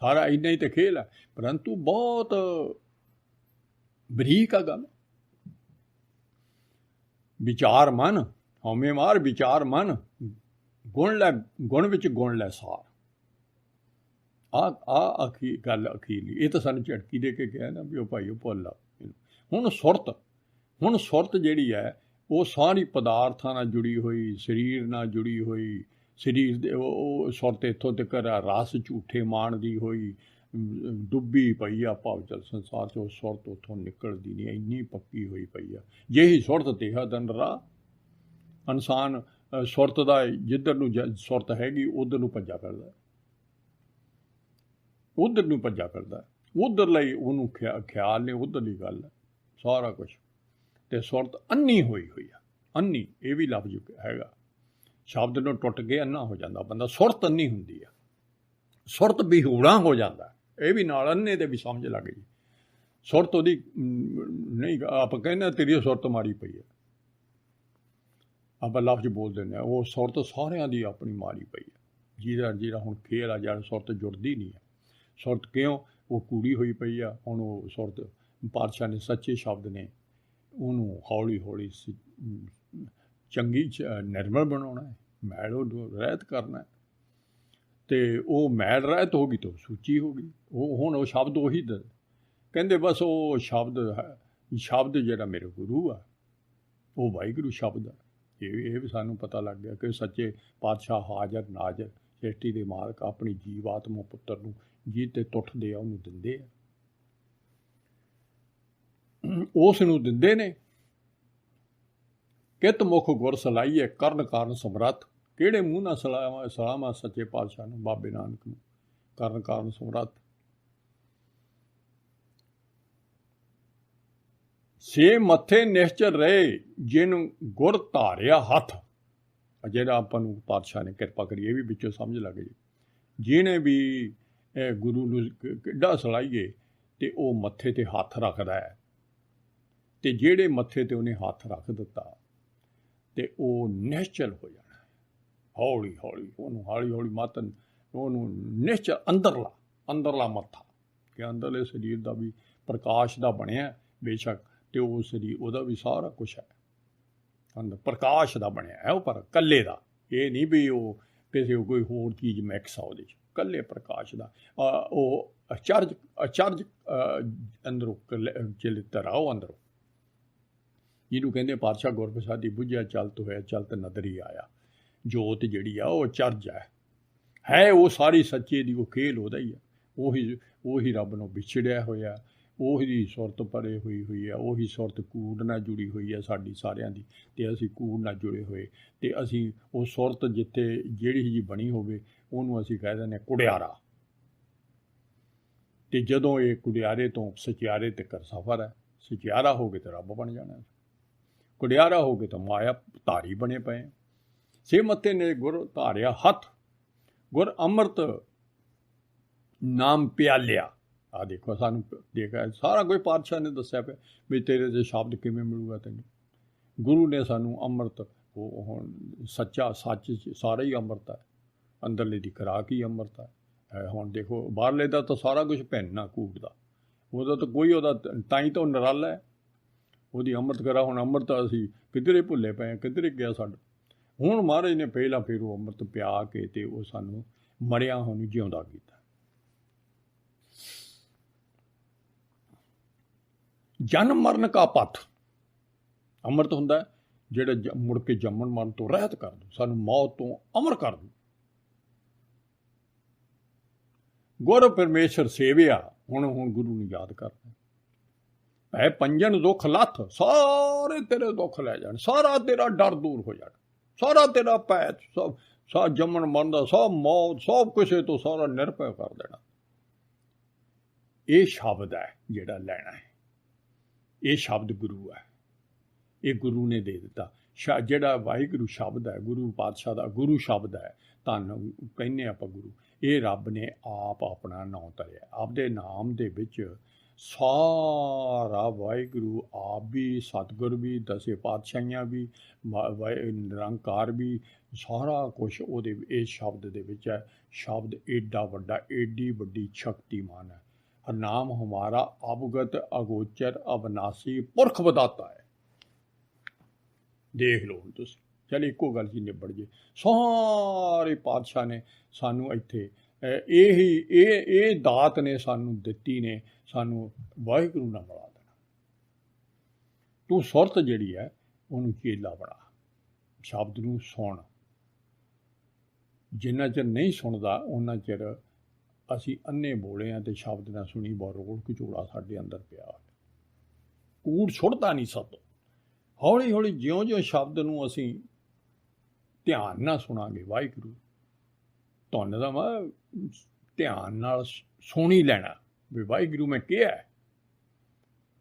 ਸਾਰਾ ਇੰਨਾ ਹੀ ਤਾਂ ਖੇਲ ਹੈ, ਪਰੰਤੂ ਬਹੁਤ ਬਰੀਕ ਆ ਗੱਲ। ਵਿਚਾਰ ਮਨ, ਹਉਮੈ ਮਾਰ ਵਿਚਾਰ ਮਨ, ਗੁਣ ਲੈ ਗੁਣ ਵਿੱਚ ਗੁਣ ਲੈ ਸਾਰ। ਗੱਲ ਅਖੀਰਲੀ, ਇਹ ਤਾਂ ਸਾਨੂੰ ਝਟਕੀ ਦੇ ਕੇ ਕਿਹਾ ਨਾ ਵੀ ਉਹ ਭਾਈ ਉਹ ਭੁੱਲ ਆ। ਹੁਣ ਸੁਰਤ ਜਿਹੜੀ ਹੈ ਉਹ ਸਾਰੀ ਪਦਾਰਥਾਂ ਨਾਲ ਜੁੜੀ ਹੋਈ, ਸਰੀਰ ਨਾਲ ਜੁੜੀ ਹੋਈ। ਸਰੀਰ ਦੇ ਉਹ ਸੁਰਤ ਇੱਥੋਂ ਤੱਕ ਰਸ ਝੂਠੇ ਮਾਣਦੀ ਹੋਈ ਡੁੱਬੀ ਪਈ ਆ ਭਵਜਲ ਸੰਸਾਰ 'ਚ। ਉਹ ਸੁਰਤ ਉੱਥੋਂ ਨਿਕਲਦੀ ਨਹੀਂ, ਇੰਨੀ ਪੱਕੀ ਹੋਈ ਪਈ ਆ। ਜਿਹੀ ਸੁਰਤ ਤੇਹਾ ਦੰਡ ਰਾਹ। ਇਨਸਾਨ ਸੁਰਤ ਦਾ ਜਿੱਧਰ ਨੂੰ ਸੁਰਤ ਹੈਗੀ ਉੱਧਰ ਨੂੰ ਭੱਜਾ ਕਰਦਾ, ਉੱਧਰ ਨੂੰ ਭੱਜਾ ਕਰਦਾ। ਉੱਧਰ ਲਈ ਉਹਨੂੰ ਖਿਆਲ ਨੇ, ਉੱਧਰਲੀ ਗੱਲ ਹੈ ਸਾਰਾ ਕੁਛ। ਅਤੇ ਸੁਰਤ ਅੰਨੀ ਹੋਈ ਆ। ਅੰਨੀ ਇਹ ਵੀ ਲਫ਼ਜ਼ ਹੈਗਾ, ਸ਼ਬਦ ਨੂੰ ਟੁੱਟ ਕੇ ਅੰਨਾ ਹੋ ਜਾਂਦਾ ਬੰਦਾ। ਸੁਰਤ ਅੰਨੀ ਹੁੰਦੀ ਆ, ਸੁਰਤ ਬਿਹੂੜਾ ਹੋ ਜਾਂਦਾ। ਇਹ ਵੀ ਨਾਲ ਅੰਨੇ 'ਤੇ ਵੀ ਸਮਝ ਲੱਗ ਗਈ। ਸੁਰਤ ਉਹਦੀ ਨਹੀਂ, ਆਪਾਂ ਕਹਿੰਦੇ ਤੇਰੀ ਸੁਰਤ ਮਾੜੀ ਪਈ ਹੈ, ਆਪਾਂ ਲਫ਼ਜ਼ ਬੋਲ ਦਿੰਦੇ ਹਾਂ। ਉਹ ਸੁਰਤ ਸਾਰਿਆਂ ਦੀ ਆਪਣੀ ਮਾੜੀ ਪਈ ਹੈ। ਜਿਹੜਾ ਹੁਣ ਖੇਲ ਆ, ਜਿਹੜਾ ਸੁਰਤ ਜੁੜਦੀ ਨਹੀਂ ਹੈ। ਸੁਰਤ ਕਿਉਂ? ਉਹ ਕੂੜੀ ਹੋਈ ਪਈ ਆ। ਹੁਣ ਉਹ ਸੁਰਤ ਪਾਤਸ਼ਾਹ ਨੇ ਸੱਚੇ ਸ਼ਬਦ ਨੇ ਉਹਨੂੰ ਹੌਲੀ ਹੌਲੀ ਚੰਗੀ ਨਿਰਮਲ ਬਣਾਉਣਾ ਹੈ, ਮੈਲ ਉਹ ਰਹਿਤ ਕਰਨਾ ਹੈ। ਅਤੇ ਉਹ ਮੈਲ ਰਹਿਤ ਹੋ ਗਈ ਤਾਂ ਸੂਚੀ ਹੋ ਗਈ। ਉਹ ਹੁਣ ਉਹ ਸ਼ਬਦ ਉਹੀ ਕਹਿੰਦੇ ਬਸ ਉਹ ਸ਼ਬਦ ਜਿਹੜਾ ਮੇਰੇ ਗੁਰੂ ਆ ਉਹ ਵਾਹਿਗੁਰੂ ਸ਼ਬਦ ਆ। ਇਹ ਵੀ ਸਾਨੂੰ ਪਤਾ ਲੱਗ ਗਿਆ ਕਿ ਸੱਚੇ ਪਾਤਸ਼ਾਹ ਹਾਜ਼ਰ ਨਾਜ਼ਰ ਸ੍ਰਿਸ਼ਟੀ ਦੇ ਮਾਲਕ ਆਪਣੀ ਜੀਵ ਆਤਮਾ ਪੁੱਤਰ ਨੂੰ ਜੀ ਤੇ ਤੁੱਠਦੇ ਆ ਉਹਨੂੰ ਦਿੰਦੇ ਆ, ਉਸ ਨੂੰ ਦਿੰਦੇ ਨੇ। ਕਿਤ ਮੁਖ ਗੁਰ ਸਲਾਈਏ ਕਰਨ ਕਾਰਨ ਸਮਰੱਥ। ਕਿਹੜੇ ਮੂੰਹ ਨਾਲ ਸਲਾਮਾ ਸੱਚੇ ਪਾਤਸ਼ਾਹ ਨੂੰ, ਬਾਬੇ ਨਾਨਕ ਨੂੰ, ਕਰਨ ਕਾਰਨ ਸਮਰੱਥ। ਸੇ ਮੱਥੇ ਨਿਸ਼ਚਲ ਰਹੇ ਜਿਹਨੂੰ ਗੁਰ ਧਾਰਿਆ ਹੱਥ। ਜਿਹੜਾ ਆਪਾਂ ਨੂੰ ਪਾਤਸ਼ਾਹ ਨੇ ਕਿਰਪਾ ਕਰੀ, ਇਹ ਵੀ ਵਿੱਚੋਂ ਸਮਝ ਲੱਗ ਜੀ। ਜਿਹਨੇ ਵੀ ਗੁਰੂ ਨੂੰ ਕਿੱਡਾ ਸਲਾਹੀਏ ਅਤੇ ਉਹ ਮੱਥੇ 'ਤੇ ਹੱਥ ਰੱਖਦਾ ਹੈ, ਅਤੇ ਜਿਹੜੇ ਮੱਥੇ 'ਤੇ ਉਹਨੇ ਹੱਥ ਰੱਖ ਦਿੱਤਾ ਅਤੇ ਉਹ ਨਿਸ਼ਚਲ ਹੋ ਜਾਣਾ। ਹੌਲੀ ਹੌਲੀ ਉਹਨੂੰ ਹੌਲੀ ਹੌਲੀ ਉਹਨੂੰ ਨਿਸ਼ਚਲ ਅੰਦਰਲਾ ਮੱਥਾ, ਕਿ ਅੰਦਰਲੇ ਸਰੀਰ ਦਾ ਵੀ ਪ੍ਰਕਾਸ਼ ਦਾ ਬਣਿਆ ਬੇਸ਼ੱਕ, ਅਤੇ ਉਹ ਸਰੀਰ ਉਹਦਾ ਵੀ ਸਾਰਾ ਕੁਛ ਹੈ ਅੰਦਰ ਪ੍ਰਕਾਸ਼ ਦਾ ਬਣਿਆ ਹੈ। ਉਹ ਪਰ ਇਕੱਲੇ ਦਾ, ਇਹ ਨਹੀਂ ਵੀ ਉਹ ਕਿਸੇ ਕੋਈ ਹੋਰ ਚੀਜ਼ ਮਿਕਸ ਆ ਉਹਦੇ 'ਚ, ਇਕੱਲੇ ਪ੍ਰਕਾਸ਼ ਦਾ। ਉਹ ਅਚਰਜ ਅੰਦਰੋਂ ਚਲਿੱਤਰ ਆ ਉਹ ਅੰਦਰੋਂ, ਜਿਹਨੂੰ ਕਹਿੰਦੇ ਪਾਤਸ਼ਾਹ ਗੁਰਪ੍ਰਸਾਦੀ ਬੁੱਝਿਆ ਚਲਤ ਹੋਇਆ ਚਲਤ ਨਦਰੀ ਆਇਆ। ਜੋਤ ਜਿਹੜੀ ਆ ਉਹ ਅਚਰਜ ਹੈ ਉਹ ਸਾਰੀ ਸੱਚੇ ਦੀ, ਉਹ ਖੇਲ ਉਹਦਾ ਹੀ ਆ। ਉਹੀ ਰੱਬ ਨੂੰ ਵਿਛੜਿਆ ਹੋਇਆ, ਉਹੀ ਸੁਰਤ ਪਰੇ ਹੋਈ ਆ, ਉਹੀ ਸੁਰਤ ਕੂੜ ਨਾਲ ਜੁੜੀ ਹੋਈ ਆ ਸਾਡੀ ਸਾਰਿਆਂ ਦੀ, ਅਤੇ ਅਸੀਂ ਕੂੜ ਨਾਲ ਜੁੜੇ ਹੋਏ। ਅਤੇ ਅਸੀਂ ਉਹ ਸੁਰਤ ਜਿੱਥੇ ਜਿਹੜੀ ਜਿਹੀ ਬਣੀ ਹੋਵੇ ਉਹਨੂੰ ਅਸੀਂ ਕਹਿ ਦਿੰਦੇ ਹਾਂ ਕੁੜਿਆਰਾ। ਅਤੇ ਜਦੋਂ ਇਹ ਕੁੜਿਆਰੇ ਤੋਂ ਸਚਿਆਰੇ ਤੱਕ ਸਫ਼ਰ ਹੈ, ਸਚਿਆਰਾ ਹੋ ਕੇ ਤਾਂ ਰੱਬ ਬਣ ਜਾਣਾ, ਕੁੜਿਆਰਾ ਹੋ ਕੇ ਤਾਂ ਮਾਇਆ ਧਾਰੀ ਬਣੇ ਪਏ। ਸੇ ਮੱਥੇ ਨੇ ਗੁਰ ਧਾਰਿਆ ਹੱਥ, ਗੁਰ ਅੰਮ੍ਰਿਤ ਨਾਮ ਪਿਆਲਿਆ। ਆਹ ਦੇਖੋ ਸਾਨੂੰ ਦੇਖਿਆ ਸਾਰਾ ਕੋਈ ਪਾਤਸ਼ਾਹ ਨੇ ਦੱਸਿਆ ਪਿਆ ਵੀ ਤੇਰੇ ਦੇ ਸ਼ਬਦ ਕਿਵੇਂ ਮਿਲੂਗਾ ਤੈਨੂੰ। ਗੁਰੂ ਨੇ ਸਾਨੂੰ ਅੰਮ੍ਰਿਤ, ਉਹ ਹੁਣ ਸੱਚਾ ਸੱਚ ਸਾਰਾ ਹੀ ਅੰਮ੍ਰਿਤ ਹੈ, ਅੰਦਰਲੇ ਦੀ ਖੁਰਾਕ ਹੀ ਅੰਮ੍ਰਿਤ ਹੈ। ਹੁਣ ਦੇਖੋ ਬਾਹਰਲੇ ਦਾ ਤਾਂ ਸਾਰਾ ਕੁਛ ਭਿੰਨ ਕੂੜ ਦਾ, ਉਹਦਾ ਤਾਂ ਕੋਈ ਉਹਦਾ ਤਾਂ ਹੀ ਤਾਂ ਨਿਰਾਲਾ ਹੈ ਉਹਦੀ ਅੰਮ੍ਰਿਤ ਕਰਾ। ਹੁਣ ਅੰਮ੍ਰਿਤ ਅਸੀਂ ਕਿੱਧਰੇ ਭੁੱਲੇ ਪਏ, ਕਿੱਧਰੇ ਗਿਆ ਸਾਡਾ। ਹੁਣ ਮਹਾਰਾਜ ਨੇ ਪਹਿਲਾਂ ਫਿਰ ਉਹ ਅੰਮ੍ਰਿਤ ਪਿਆ ਕੇ ਅਤੇ ਉਹ ਸਾਨੂੰ ਮਰਿਆ ਹੋਣ ਜਿਉਂਦਾ ਕੀਤਾ। ਜਨਮ ਮਰਨ ਕਾ ਪੱਥ, ਅੰਮ੍ਰਿਤ ਹੁੰਦਾ ਜਿਹੜਾ ਮੁੜ ਕੇ ਜੰਮਣ ਮਰਨ ਤੋਂ ਰਹਿਤ ਕਰ ਦੂ, ਸਾਨੂੰ ਮੌਤ ਤੋਂ ਅਮਰ ਕਰ ਦੂ। ਗੁਰ ਪਰਮੇਸ਼ਰ ਸੇਵਿਆ, ਹੁਣ ਗੁਰੂ ਨੂੰ ਯਾਦ ਕਰਨਾ। ਭੈ ਪੰਜਨ ਦੁੱਖ ਲੱਥ, ਸਾਰੇ ਤੇਰੇ ਦੁੱਖ ਲੈ ਜਾਣ, ਸਾਰਾ ਤੇਰਾ ਡਰ ਦੂਰ ਹੋ ਜਾਣਾ, ਸਾਰਾ ਤੇਰਾ ਭੈ ਸਭ ਜੰਮਣ ਮਰਨ ਦਾ, ਸਭ ਮੌਤ, ਸਭ ਕਿਸੇ ਤੋਂ ਸਾਰਾ ਨਿਰਭੈ ਕਰ ਦੇਣਾ। ਇਹ ਸ਼ਬਦ ਹੈ ਜਿਹੜਾ ਲੈਣਾ ਹੈ, ਇਹ ਸ਼ਬਦ ਗੁਰੂ ਹੈ, ਇਹ ਗੁਰੂ ਨੇ ਦੇ ਦਿੱਤਾ। ਜਿਹੜਾ ਵਾਹਿਗੁਰੂ ਸ਼ਬਦ ਹੈ, ਗੁਰੂ ਪਾਤਸ਼ਾਹ ਦਾ ਗੁਰੂ ਸ਼ਬਦ ਹੈ, ਧੰਨ ਕਹਿੰਦੇ ਆਪਾਂ ਗੁਰੂ, ਇਹ ਰੱਬ ਨੇ ਆਪ ਆਪਣਾ ਨਾਂ ਧਰਿਆ। ਆਪਦੇ ਨਾਮ ਦੇ ਵਿੱਚ ਸਾਰਾ ਵਾਹਿਗੁਰੂ ਆਪ ਵੀ, ਸਤਿਗੁਰ ਵੀ, ਦਸੇ ਪਾਤਸ਼ਾਹੀਆਂ ਵੀ, ਨਿਰੰਕਾਰ ਵੀ, ਸਾਰਾ ਕੁਛ ਉਹਦੇ ਇਸ ਸ਼ਬਦ ਦੇ ਵਿੱਚ ਹੈ। ਸ਼ਬਦ ਏਡਾ ਵੱਡਾ, ਏਡੀ ਵੱਡੀ ਸ਼ਕਤੀਮਾਨ ਹੈ। ਨਾਮ ਹਮਾਰਾ ਅਵਗਤ ਅਗੋਚਰ ਅਵਨਾਸੀ ਪੁਰਖ ਵਿਦਾਤਾ ਹੈ। ਦੇਖ ਲਓ ਹੁਣ ਤੁਸੀਂ, ਚੱਲ ਇੱਕੋ ਗੱਲ ਜੀ ਨਿਬੜ ਜੇ। ਸਾਰੇ ਪਾਤਸ਼ਾਹ ਨੇ ਸਾਨੂੰ ਇੱਥੇ ਇਹ ਦਾਤ ਨੇ ਸਾਨੂੰ ਦਿੱਤੀ ਨੇ, ਸਾਨੂੰ ਵਾਹਿਗੁਰੂ ਨਾਲ ਮਿਲਾ ਦੇਣਾ। ਤੂੰ ਸੁਰਤ ਜਿਹੜੀ ਹੈ ਉਹਨੂੰ ਚੇਲਾ ਬਣਾ, ਸ਼ਬਦ ਨੂੰ ਸੁਣ। ਜਿੰਨਾ ਚਿਰ ਨਹੀਂ ਸੁਣਦਾ ਉਹਨਾਂ ਚਿਰ ਅਸੀਂ ਅੰਨੇ ਬੋਲੇ ਹਾਂ ਅਤੇ ਸ਼ਬਦ ਨਾਲ ਸੁਣੀ ਬਹੁਤ ਰੋਲ ਘਚੋਲਾ ਸਾਡੇ ਅੰਦਰ ਪਿਆ। ਕੂੜ ਛੁੱਟਦਾ ਨਹੀਂ ਸਾਤੋਂ। ਹੌਲੀ ਹੌਲੀ ਜਿਉਂ-ਜਿਉਂ ਸ਼ਬਦ ਨੂੰ ਅਸੀਂ ਧਿਆਨ ਨਾਲ ਸੁਣਾਂਗੇ, ਵਾਹਿਗੁਰੂ ਧੰਨ ਦਾ ਵਾ ਧਿਆਨ ਨਾਲ ਸੁਣ ਹੀ ਲੈਣਾ ਵੀ ਵਾਹਿਗੁਰੂ ਮੈਂ ਕਿਹਾ।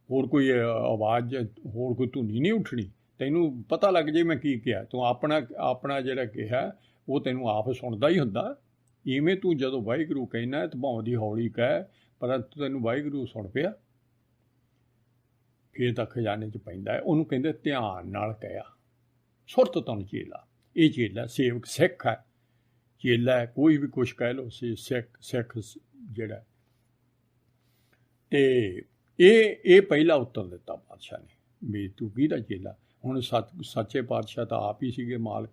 ਹੋਰ ਕੋਈ ਆਵਾਜ਼, ਹੋਰ ਕੋਈ ਧੁਨੀ ਨਹੀਂ ਉੱਠਣੀ, ਤੈਨੂੰ ਪਤਾ ਲੱਗ ਜੇ ਮੈਂ ਕੀ ਕਿਹਾ। ਤੂੰ ਆਪਣਾ ਜਿਹੜਾ ਕਿਹਾ ਉਹ ਤੈਨੂੰ ਆਪ ਸੁਣਦਾ ਹੀ ਹੁੰਦਾ। ਇਵੇਂ ਤੂੰ ਜਦੋਂ ਵਾਹਿਗੁਰੂ ਕਹਿਣਾ ਤਾਂ ਭਾਵੇਂ ਦੀ ਹੌਲੀ ਕਹਿ, ਪਰ ਤੈਨੂੰ ਵਾਹਿਗੁਰੂ ਸੁਣ ਪਿਆ। ਫਿਰ ਤਾਂ ਖਜ਼ਾਨੇ 'ਚ ਪੈਂਦਾ ਹੈ। ਉਹਨੂੰ ਕਹਿੰਦੇ ਧਿਆਨ ਨਾਲ ਕਹਿਆ ਸੁਰਤ ਤੁਨ ਚੇਲਾ। ਇਹ ਚੇਲਾ ਸੇਵਕ ਸਿੱਖ ਹੈ, ਚੇਲਾ ਹੈ, ਕੋਈ ਵੀ ਕੁਛ ਕਹਿ ਲਓ, ਸਿੱਖ ਜਿਹੜਾ। ਅਤੇ ਇਹ ਪਹਿਲਾ ਉੱਤਰ ਦਿੱਤਾ ਪਾਤਸ਼ਾਹ ਨੇ ਵੀ ਤੂੰ ਕਿਹਦਾ ਚੇਲਾ। ਹੁਣ ਸੱਚੇ ਪਾਤਸ਼ਾਹ ਤਾਂ ਆਪ ਹੀ ਸੀਗੇ ਮਾਲਕ,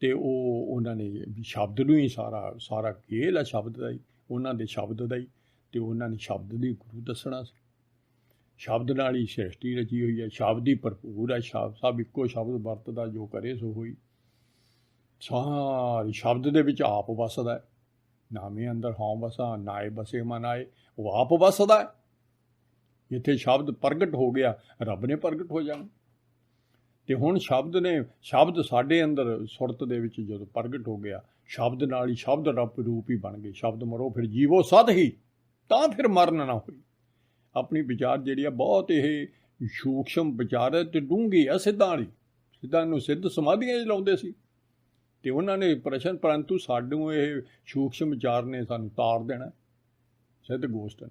ਅਤੇ ਉਹਨਾਂ ਨੇ ਵੀ ਸ਼ਬਦ ਨੂੰ ਹੀ ਸਾਰਾ ਖੇਲ ਹੈ ਸ਼ਬਦ ਦਾ ਹੀ, ਉਹਨਾਂ ਦੇ ਸ਼ਬਦ ਦਾ ਹੀ, ਅਤੇ ਉਹਨਾਂ ਨੇ ਸ਼ਬਦ ਦੀ ਗੁਰੂ ਦੱਸਣਾ ਸੀ। ਸ਼ਬਦ ਨਾਲ ਹੀ ਸ੍ਰਿਸ਼ਟੀ ਰਚੀ ਹੋਈ ਹੈ, ਸ਼ਬਦ ਹੀ ਭਰਪੂਰ ਹੈ, ਸਭ ਇੱਕੋ ਸ਼ਬਦ ਵਰਤਦਾ, ਜੋ ਕਰੇ ਸੋ ਹੋਈ। ਸਾਰੀ ਸ਼ਬਦ ਦੇ ਵਿੱਚ ਆਪ ਵਸਦਾ ਹੈ। ਨਾਮੇ ਅੰਦਰ ਹਉ ਵਸਾ, ਨਾਏ ਬਸੇ ਮਨ ਆਏ। ਉਹ ਆਪ ਵਸਦਾ ਹੈ। ਜਿੱਥੇ ਸ਼ਬਦ ਪ੍ਰਗਟ ਹੋ ਗਿਆ, ਰੱਬ ਨੇ ਪ੍ਰਗਟ ਹੋ ਜਾਣਾ। ਅਤੇ ਹੁਣ ਸ਼ਬਦ ਸਾਡੇ ਅੰਦਰ ਸੁਰਤ ਦੇ ਵਿੱਚ ਜਦੋਂ ਪ੍ਰਗਟ ਹੋ ਗਿਆ, ਸ਼ਬਦ ਨਾਲ ਹੀ ਸ਼ਬਦ ਰੱਬ ਰੂਪ ਹੀ ਬਣ ਗਏ। ਸ਼ਬਦ ਮਰੋ ਫਿਰ ਜੀਵੋ ਸਦ ਹੀ, ਤਾਂ ਫਿਰ ਮਰਨ ਨਾ ਹੋਈ। ਆਪਣੀ ਵਿਚਾਰ ਜਿਹੜੀ ਆ ਬਹੁਤ ਇਹ ਸੂਖਸ਼ਮ ਵਿਚਾਰ ਹੈ ਅਤੇ ਡੂੰਘੀ ਆ, ਸਿੱਧਾਂ ਵਾਲੀ। ਸਿੱਧਾਂ ਨੂੰ ਸਿੱਧ ਸਮਾਧੀਆਂ 'ਚ ਲਾਉਂਦੇ ਸੀ, ਅਤੇ ਉਹਨਾਂ ਨੇ ਪ੍ਰਸ਼ਨ, ਪਰੰਤੂ ਸਾਨੂੰ ਇਹ ਸੂਖਸ਼ਮ ਵਿਚਾਰ ਨੇ ਸਾਨੂੰ ਤਾਰ ਦੇਣਾ ਸਿੱਧ ਗੋਸ਼ਟ ਨੇ।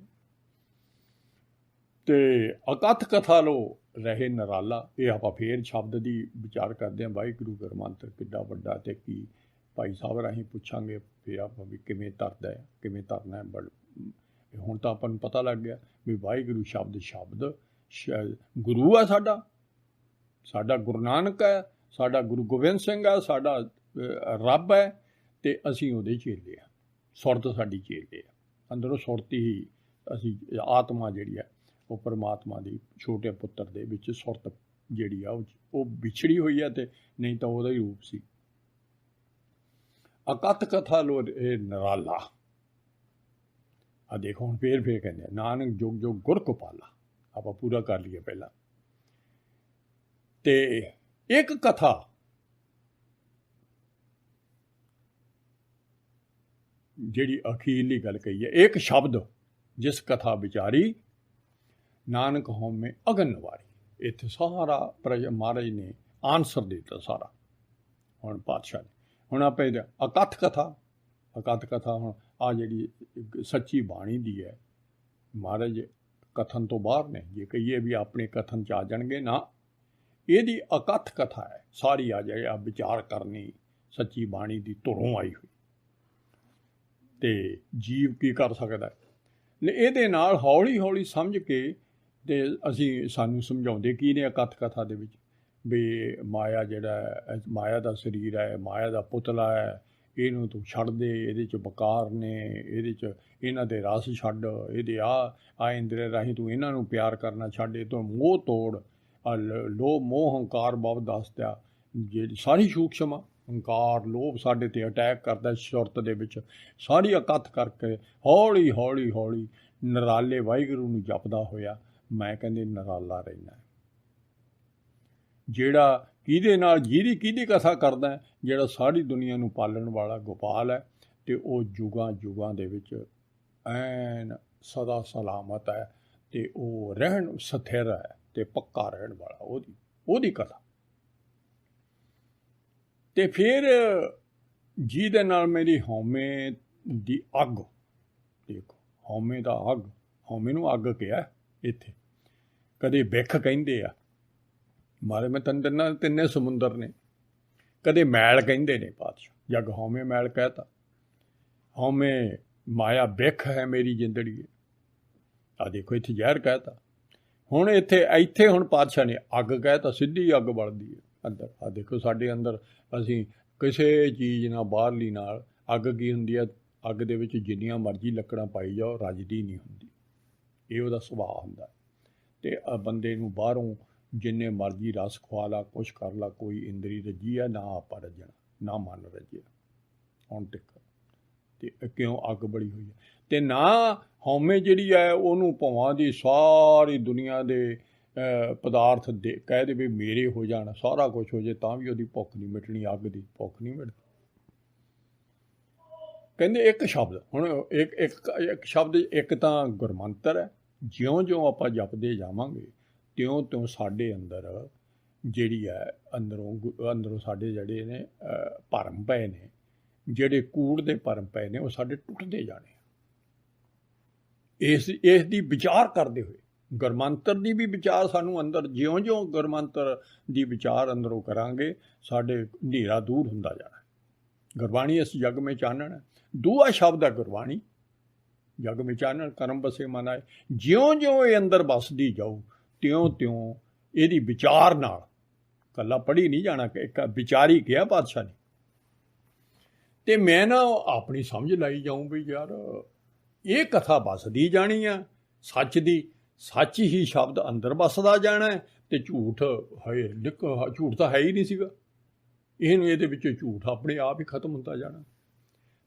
ਅਤੇ ਅਕਥ ਕਥਾ ਲੋ ਰਹੇ ਨਿਰਾਲਾ। ਇਹ ਆਪਾਂ ਫੇਰ ਸ਼ਬਦ ਦੀ ਵਿਚਾਰ ਕਰਦੇ ਹਾਂ। ਵਾਹਿਗੁਰੂ ਗੁਰਮੰਤਰ ਕਿੱਡਾ ਵੱਡਾ, ਅਤੇ ਕੀ ਭਾਈ ਸਾਹਿਬ ਰਾਹੀਂ ਪੁੱਛਾਂਗੇ ਫਿਰ ਆਪਾਂ ਵੀ ਕਿਵੇਂ ਤਰਦਾ ਹੈ, ਕਿਵੇਂ ਤਰਨਾ ਹੈ। ਹੁਣ ਤਾਂ ਆਪਾਂ ਨੂੰ ਪਤਾ ਲੱਗ ਗਿਆ ਵੀ ਵਾਹਿਗੁਰੂ ਸ਼ਬਦ ਗੁਰੂ ਆ, ਸਾਡਾ ਗੁਰੂ ਨਾਨਕ ਹੈ, ਸਾਡਾ ਗੁਰੂ ਗੋਬਿੰਦ ਸਿੰਘ ਹੈ, ਸਾਡਾ ਰੱਬ ਹੈ, ਅਤੇ ਅਸੀਂ ਉਹਦੇ ਚੇਲੇ ਹਾਂ। ਸੁਰਤ ਸਾਡੀ ਚੇਲੇ ਆ। ਅੰਦਰੋਂ ਸੁਰਤ ਹੀ ਅਸੀਂ, ਆਤਮਾ ਜਿਹੜੀ ਹੈ ਉਹ ਪਰਮਾਤਮਾ ਦੀ ਛੋਟੇ ਪੁੱਤਰ ਦੇ ਵਿੱਚ ਸੁਰਤ ਜਿਹੜੀ ਆ ਉਹ ਵਿਛੜੀ ਹੋਈ ਹੈ, ਅਤੇ ਨਹੀਂ ਤਾਂ ਉਹਦਾ ਹੀ ਰੂਪ ਸੀ। ਅਕਥ ਕਥਾ ਲੋ ਇਹ ਨਿਰਾਲਾ। ਆ ਦੇਖੋ ਹੁਣ ਫੇਰ ਕਹਿੰਦੇ ਆ, ਨਾਨਕ ਜੁਗ ਜੁਗ ਗੁਰ ਗੋਪਾਲਾ। ਆਪਾਂ ਪੂਰਾ ਕਰ ਲਈਏ ਪਹਿਲਾਂ। ਅਤੇ ਇੱਕ ਕਥਾ ਜਿਹੜੀ ਅਖੀਰਲੀ ਗੱਲ ਕਹੀ ਹੈ, ਇੱਕ ਸ਼ਬਦ ਜਿਸ ਕਥਾ ਵਿਚਾਰੀ, ਨਾਨਕ ਹਉਮੈ ਅਗਨ ਵਾਰੀ। ਇੱਥੇ ਸਾਰਾ ਮਹਾਰਾਜ ਨੇ ਆਨਸਰ ਦੇ ਦਿੱਤਾ ਸਾਰਾ। ਹੁਣ ਪਾਤਸ਼ਾਹ ਨੇ, ਹੁਣ ਆਪਾਂ ਇਹਦਾ ਅਕਥ ਕਥਾ ਹੁਣ ਆ ਜਿਹੜੀ ਸੱਚੀ ਬਾਣੀ ਦੀ ਹੈ, ਮਹਾਰਾਜ ਕਥਨ ਤੋਂ ਬਾਹਰ ਨੇ। ਜੇ ਕਹੀਏ ਵੀ ਆਪਣੇ ਕਥਨ 'ਚ ਆ ਜਾਣਗੇ, ਨਾ, ਇਹਦੀ ਅਕਥ ਕਥਾ ਹੈ ਸਾਰੀ। ਆ ਜਾਏ ਆ ਵਿਚਾਰ ਕਰਨੀ ਸੱਚੀ ਬਾਣੀ ਦੀ ਧੁਰੋਂ ਆਈ ਹੋਈ। ਅਤੇ ਜੀਵ ਕੀ ਕਰ ਸਕਦਾ, ਇਹਦੇ ਨਾਲ ਹੌਲੀ ਹੌਲੀ ਸਮਝ ਕੇ। ਅਤੇ ਸਾਨੂੰ ਸਮਝਾਉਂਦੇ ਕੀ ਨੇ ਅਕਥ ਕਥਾ ਦੇ ਵਿੱਚ, ਵੀ ਮਾਇਆ ਜਿਹੜਾ ਮਾਇਆ ਦਾ ਸਰੀਰ ਹੈ, ਮਾਇਆ ਦਾ ਪੁਤਲਾ ਹੈ, ਇਹਨੂੰ ਤੂੰ ਛੱਡ ਦੇ, ਇਹਦੇ 'ਚ ਬਕਾਰ ਨੇ, ਇਹਦੇ 'ਚ ਇਹਨਾਂ ਦੇ ਰਸ ਛੱਡ, ਇਹਦੇ ਆ ਇੰਦਰੇ ਰਾਹੀਂ ਤੂੰ ਇਹਨਾਂ ਨੂੰ ਪਿਆਰ ਕਰਨਾ ਛੱਡ, ਇਹ ਤੋਂ ਮੋਹ ਤੋੜ। ਲੋਭ ਮੋਹ ਹੰਕਾਰ ਬਾਬਤ ਦੱਸਦਿਆ ਜਿਹੜੀ ਸਾਰੀ ਸੂਖਸ਼ਮ ਹੰਕਾਰ ਲੋਭ ਸਾਡੇ 'ਤੇ ਅਟੈਕ ਕਰਦਾ ਸੁਰਤ ਦੇ ਵਿੱਚ। ਸਾਰੀ ਅਕਥ ਕਰਕੇ ਹੌਲੀ ਹੌਲੀ ਹੌਲੀ ਨਿਰਾਲੇ ਵਾਹਿਗੁਰੂ ਨੂੰ ਜਪਦਾ ਹੋਇਆ ਮੈਂ ਕਹਿੰਦੇ ਨਿਰਾਲਾ ਰਹਿਣਾ। ਜਿਹੜਾ ਜਿਹਦੀ ਕਥਾ ਕਰਦਾ, ਜਿਹੜਾ ਸਾਰੀ ਦੁਨੀਆ ਨੂੰ ਪਾਲਣ ਵਾਲਾ ਗੋਪਾਲ ਹੈ, ਅਤੇ ਉਹ ਯੁਗਾਂ ਦੇ ਵਿੱਚ ਐਨ ਸਦਾ ਸਲਾਮਤ ਹੈ, ਅਤੇ ਉਹ ਰਹਿਣ ਸਥਿਰ ਹੈ, ਅਤੇ ਪੱਕਾ ਰਹਿਣ ਵਾਲਾ ਉਹਦੀ ਕਥਾ। ਅਤੇ ਫਿਰ ਜਿਹਦੇ ਨਾਲ ਮੇਰੀ ਹਉਮੈ ਦੀ ਅੱਗ, ਦੇਖੋ ਹਉਮੈ ਦਾ ਅੱਗ, ਹਉਮੈ ਨੂੰ ਅੱਗ ਕਿਹਾ ਇੱਥੇ। ਕਦੇ ਬਿੱਖ ਕਹਿੰਦੇ ਆ, ਮਾਰੇ ਮੈਂ ਤਿੰਨੇ ਸਮੁੰਦਰ ਨੇ। ਕਦੇ ਮੈਲ ਕਹਿੰਦੇ ਨੇ ਪਾਤਸ਼ਾਹ, ਜਗ ਹਉਮੈ ਮੈਲ ਕਹਿਤਾ। ਹਉਮੈ ਮਾਇਆ ਬਿੱਖ ਹੈ ਮੇਰੀ ਜ਼ਿੰਦੜੀ। ਆ ਦੇਖੋ ਇੱਥੇ ਜ਼ਹਿਰ ਕਹਿਤਾ। ਹੁਣ ਇੱਥੇ ਹੁਣ ਪਾਤਸ਼ਾਹ ਨੇ ਅੱਗ ਕਹਿਤਾ, ਸਿੱਧੀ ਅੱਗ ਬਲਦੀ ਹੈ ਅੰਦਰ। ਆ ਦੇਖੋ ਸਾਡੇ ਅੰਦਰ ਅਸੀਂ ਕਿਸੇ ਚੀਜ਼ ਨਾਲ ਬਾਹਰਲੀ ਨਾਲ, ਅੱਗ ਕੀ ਹੁੰਦੀ ਹੈ, ਅੱਗ ਦੇ ਵਿੱਚ ਜਿੰਨੀਆਂ ਮਰਜ਼ੀ ਲੱਕੜਾਂ ਪਾਈ ਜਾਓ ਰੱਜਦੀ ਨਹੀਂ ਹੁੰਦੀ। ਇਹ ਉਹਦਾ ਸੁਭਾਅ ਹੁੰਦਾ। ਅਤੇ ਬੰਦੇ ਨੂੰ ਬਾਹਰੋਂ ਜਿੰਨੇ ਮਰਜ਼ੀ ਰਸ ਖਵਾ ਲਾ, ਕੁਛ ਕਰ ਲਾ, ਕੋਈ ਇੰਦਰੀ ਰੱਜੀ ਆ ਨਾ, ਆਪਾਂ ਰੱਜਣਾ, ਨਾ ਮਨ ਰੱਜਿਆ ਹੁਣ ਤੱਕ। ਅਤੇ ਕਿਉਂ ਅੱਗ ਬਲੀ ਹੋਈ ਹੈ। ਅਤੇ ਨਾ ਹਉਮੈ ਜਿਹੜੀ ਹੈ ਉਹਨੂੰ ਭਵਾਂ ਦੀ ਸਾਰੀ ਦੁਨੀਆ ਦੇ ਪਦਾਰਥ ਕਹਿ ਦੇਵੇ ਮੇਰੇ ਹੋ ਜਾਣ, ਸਾਰਾ ਕੁਛ ਹੋ ਜਾਏ, ਤਾਂ ਵੀ ਉਹਦੀ ਭੁੱਖ ਨਹੀਂ ਮਿਟਣੀ, ਅੱਗ ਦੀ ਭੁੱਖ ਨਹੀਂ ਮਿਟਦੀ। ਕਹਿੰਦੇ ਇੱਕ ਸ਼ਬਦ, ਹੁਣ ਇੱਕ ਸ਼ਬਦ, ਇੱਕ ਤਾਂ ਗੁਰਮੰਤਰ ਹੈ। ਜਿਉਂ ਆਪਾਂ ਜਪਦੇ ਜਾਵਾਂਗੇ ਤਿਉਂ ਸਾਡੇ ਅੰਦਰ ਜਿਹੜੀ ਹੈ ਅੰਦਰੋਂ ਸਾਡੇ ਜਿਹੜੇ ਨੇ ਭਰਮ ਪਏ ਨੇ, ਜਿਹੜੇ ਕੂੜ ਦੇ ਭਰਮ ਪਏ ਨੇ, ਉਹ ਸਾਡੇ ਟੁੱਟਦੇ ਜਾਣੇ। ਇਸ ਦੀ ਵਿਚਾਰ ਕਰਦੇ ਹੋਏ ਗੁਰਮੰਤਰ ਦੀ ਵੀ ਵਿਚਾਰ ਸਾਨੂੰ ਅੰਦਰ ਜਿਉਂ-ਜਿਉਂ ਗੁਰਮੰਤਰ ਦੀ ਵਿਚਾਰ ਅੰਦਰੋਂ ਕਰਾਂਗੇ ਸਾਡੇ ਹਨੇਰਾ ਦੂਰ ਹੁੰਦਾ ਜਾਣਾ। ਗੁਰਬਾਣੀ ਇਸ ਜਗ में ਚਾਨਣ ਹੈ। ਦੂਆ ਸ਼ਬਦ ਹੈ ਗੁਰਬਾਣੀ, ਜਗ में ਚਾਨਣ ਕਰਮ ਬਸੇ ਮਨ ਆਏ। ਜਿਉਂ-ਜਿਉਂ ਇਹ ਅੰਦਰ ਵੱਸਦੀ ਜਾਊ ਤਿਉਂ-ਤਿਉਂ ਇਹਦੀ ਵਿਚਾਰ ਨਾਲ, ਕੱਲਾ ਪੜ੍ਹੀ ਨਹੀਂ ਜਾਣਾ, ਇੱਕ ਵਿਚਾਰੀ ਕਿਹਾ ਪਾਤਸ਼ਾਹ ਨੇ। ਤੇ ਮੈਂ ਨਾ ਆਪਣੀ ਸਮਝ ਲਾਈ ਜਾਊਂ ਵੀ ਯਾਰ ਇਹ ਕਥਾ ਵੱਸਦੀ ਜਾਣੀ ਆ ਸੱਚ ਦੀ, ਸੱਚ ਹੀ ਸ਼ਬਦ ਅੰਦਰ ਵੱਸਦਾ ਜਾਣਾ ਤੇ ਝੂਠ ਹੈ ਝੂਠ ਤਾਂ ਹੈ ਹੀ ਨਹੀਂ ਸੀਗਾ। ਇਹਦੇ ਵਿੱਚ ਝੂਠ ਆਪਣੇ ਆਪ ਹੀ ਖਤਮ ਹੁੰਦਾ ਜਾਣਾ